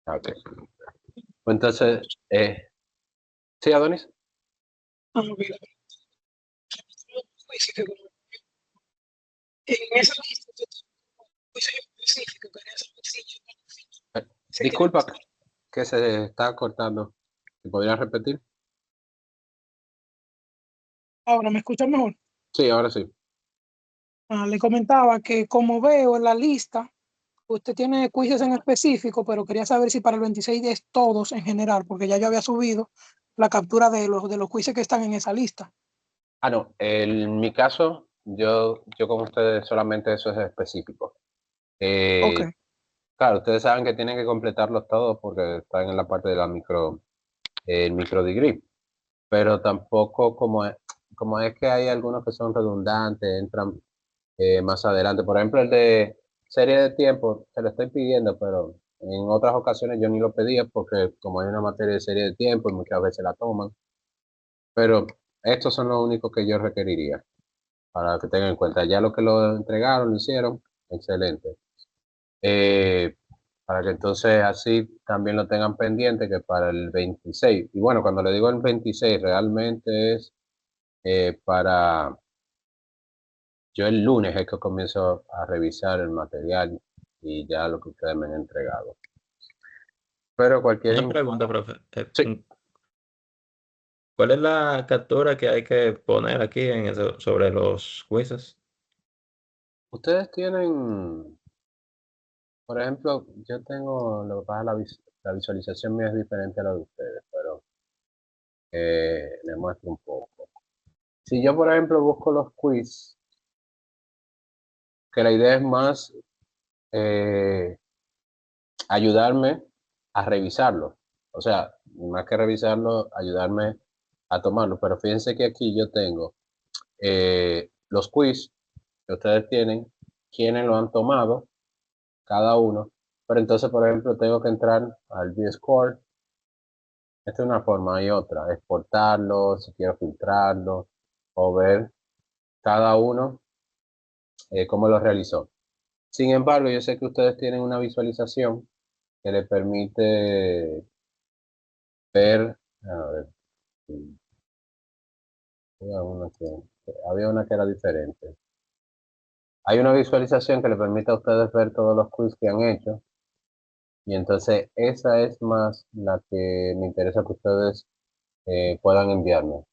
Ah, ok. Pues entonces, ¿sí, Adonis? Ah, ok. En esa lista, yo tengo un juicio específico, quería saber si yo Eh, se tiene disculpa que se está cortando. ¿Me podrías repetir? ahora, ¿me escuchan mejor? Sí, ahora sí. Le comentaba que como veo en la lista, usted tiene quizzes en específico, pero quería saber si para el 26 es todos en general, porque ya yo había subido la captura de los quizzes que están en esa lista. Ah, no. En mi caso, yo con ustedes solamente eso es específico. Ok. Claro, ustedes saben que tienen que completarlos todos porque están en la parte de la el micro degree, pero tampoco como es que hay algunos que son redundantes, entran más adelante. Por ejemplo, el de serie de tiempo, se lo estoy pidiendo, pero en otras ocasiones yo ni lo pedía porque como hay una materia de serie de tiempo y muchas veces la toman, pero estos son los únicos que yo requeriría para que tengan en cuenta. Ya lo que lo entregaron, lo hicieron, excelente. Eh, para que entonces así también lo tengan pendiente que para el 26. Y bueno, cuando le digo el 26, realmente es para yo el lunes es que comienzo a revisar el material y ya lo que ustedes me han entregado. Pero Una pregunta, profe. Sí, ¿Cuál es la captura que hay que poner aquí sobre los quizzes? ustedes tienen, por ejemplo, yo tengo, lo que pasa, la visualización mía es diferente a la de ustedes, pero les muestro un poco. Si yo, por ejemplo, busco los quiz, que la idea es más eh, ayudarme a revisarlo. O sea, más que revisarlo, ayudarme a tomarlo. Pero fíjense que aquí yo tengo los quiz que ustedes tienen, quienes lo han tomado, cada uno. Pero entonces, por ejemplo, tengo que entrar al VScore. Esta es una forma, hay otra, exportarlo, si quiero filtrarlo, o ver cada uno cómo lo realizó. Sin embargo, yo sé que ustedes tienen una visualización que les permite ver, a ver, había una que era diferente. Hay una visualización que le permite a ustedes ver todos los quiz que han hecho y entonces esa es más la que me interesa que ustedes puedan enviarme.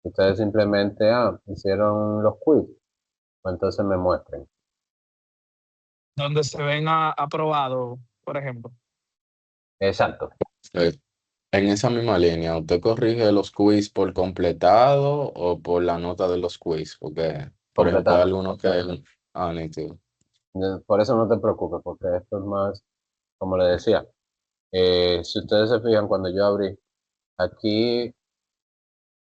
Ustedes simplemente, hicieron los quiz, pues entonces me muestren. Donde se ven aprobado, por ejemplo. Exacto. Eh, En esa misma línea, ¿usted corrige los quiz por completado o por la nota de los quiz? Porque, por ejemplo, hay Completado. algunos que... Ah, nítido. Por eso no te preocupes, porque esto es más, como le decía, Si ustedes se fijan, cuando yo abrí, aquí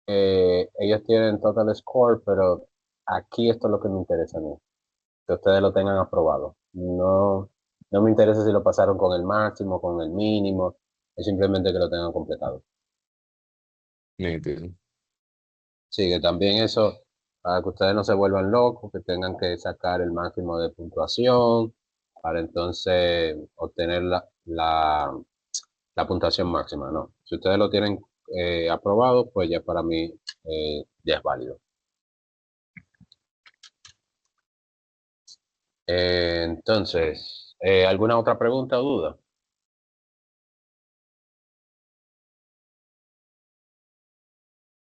ellos tienen total score, pero aquí esto es lo que me interesa a mí, que ustedes lo tengan aprobado. No, no me interesa si lo pasaron con el máximo, con el mínimo, es simplemente que lo tengan completado. Nítido. Sí, que también eso, para que ustedes no se vuelvan locos, que tengan que sacar el máximo de puntuación, para entonces obtener la puntuación máxima, ¿no? Si ustedes lo tienen aprobado, pues ya para mí ya es válido. Entonces, ¿alguna otra pregunta o duda?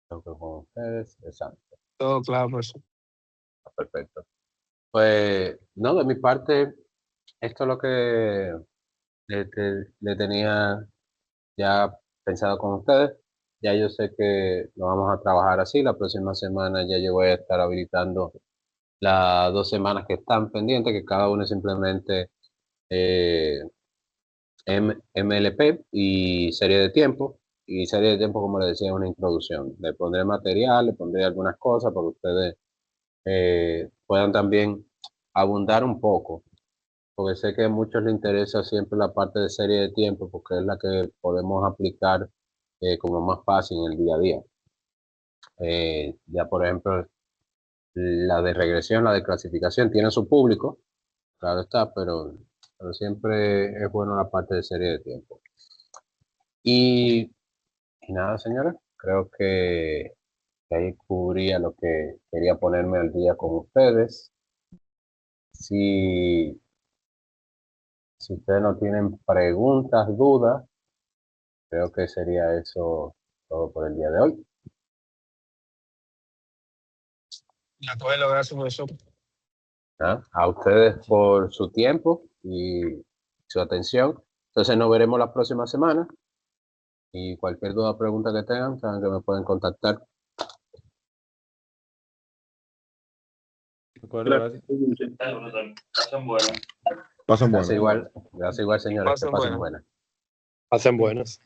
Creo que con ustedes, exacto, Todo claro, profesor. perfecto. Pues, no, de mi parte, esto es lo que le tenía ya pensado con ustedes. Ya yo sé que lo vamos a trabajar así. La próxima semana ya yo voy a estar habilitando las 2 semanas que están pendientes, que cada una simplemente eh, MLP y serie de tiempo. Y serie de tiempo, como les decía, es una introducción. Le pondré material, le pondré algunas cosas para que ustedes puedan también abundar un poco, porque sé que a muchos les interesa siempre la parte de serie de tiempo, porque es la que podemos aplicar como más fácil en el día a día. Ya, por ejemplo, la de regresión, la de clasificación, tiene su público, claro está, pero siempre es bueno la parte de serie de tiempo. Y, y nada, señores, creo que ahí cubría lo que quería ponerme al día con ustedes. Si, si ustedes no tienen preguntas, dudas, creo que sería eso todo por el día de hoy. De acuerdo, gracias, profesor. ¿Ah? A ustedes por su tiempo y su atención. Entonces nos veremos la próxima semana y cualquier duda o pregunta que tengan, saben que me pueden contactar. De acuerdo, gracias. Pasen buenas. Pasen buenas. Gracias igual, señores, que Pasen pasen buenas. buenas. Pasen buenas.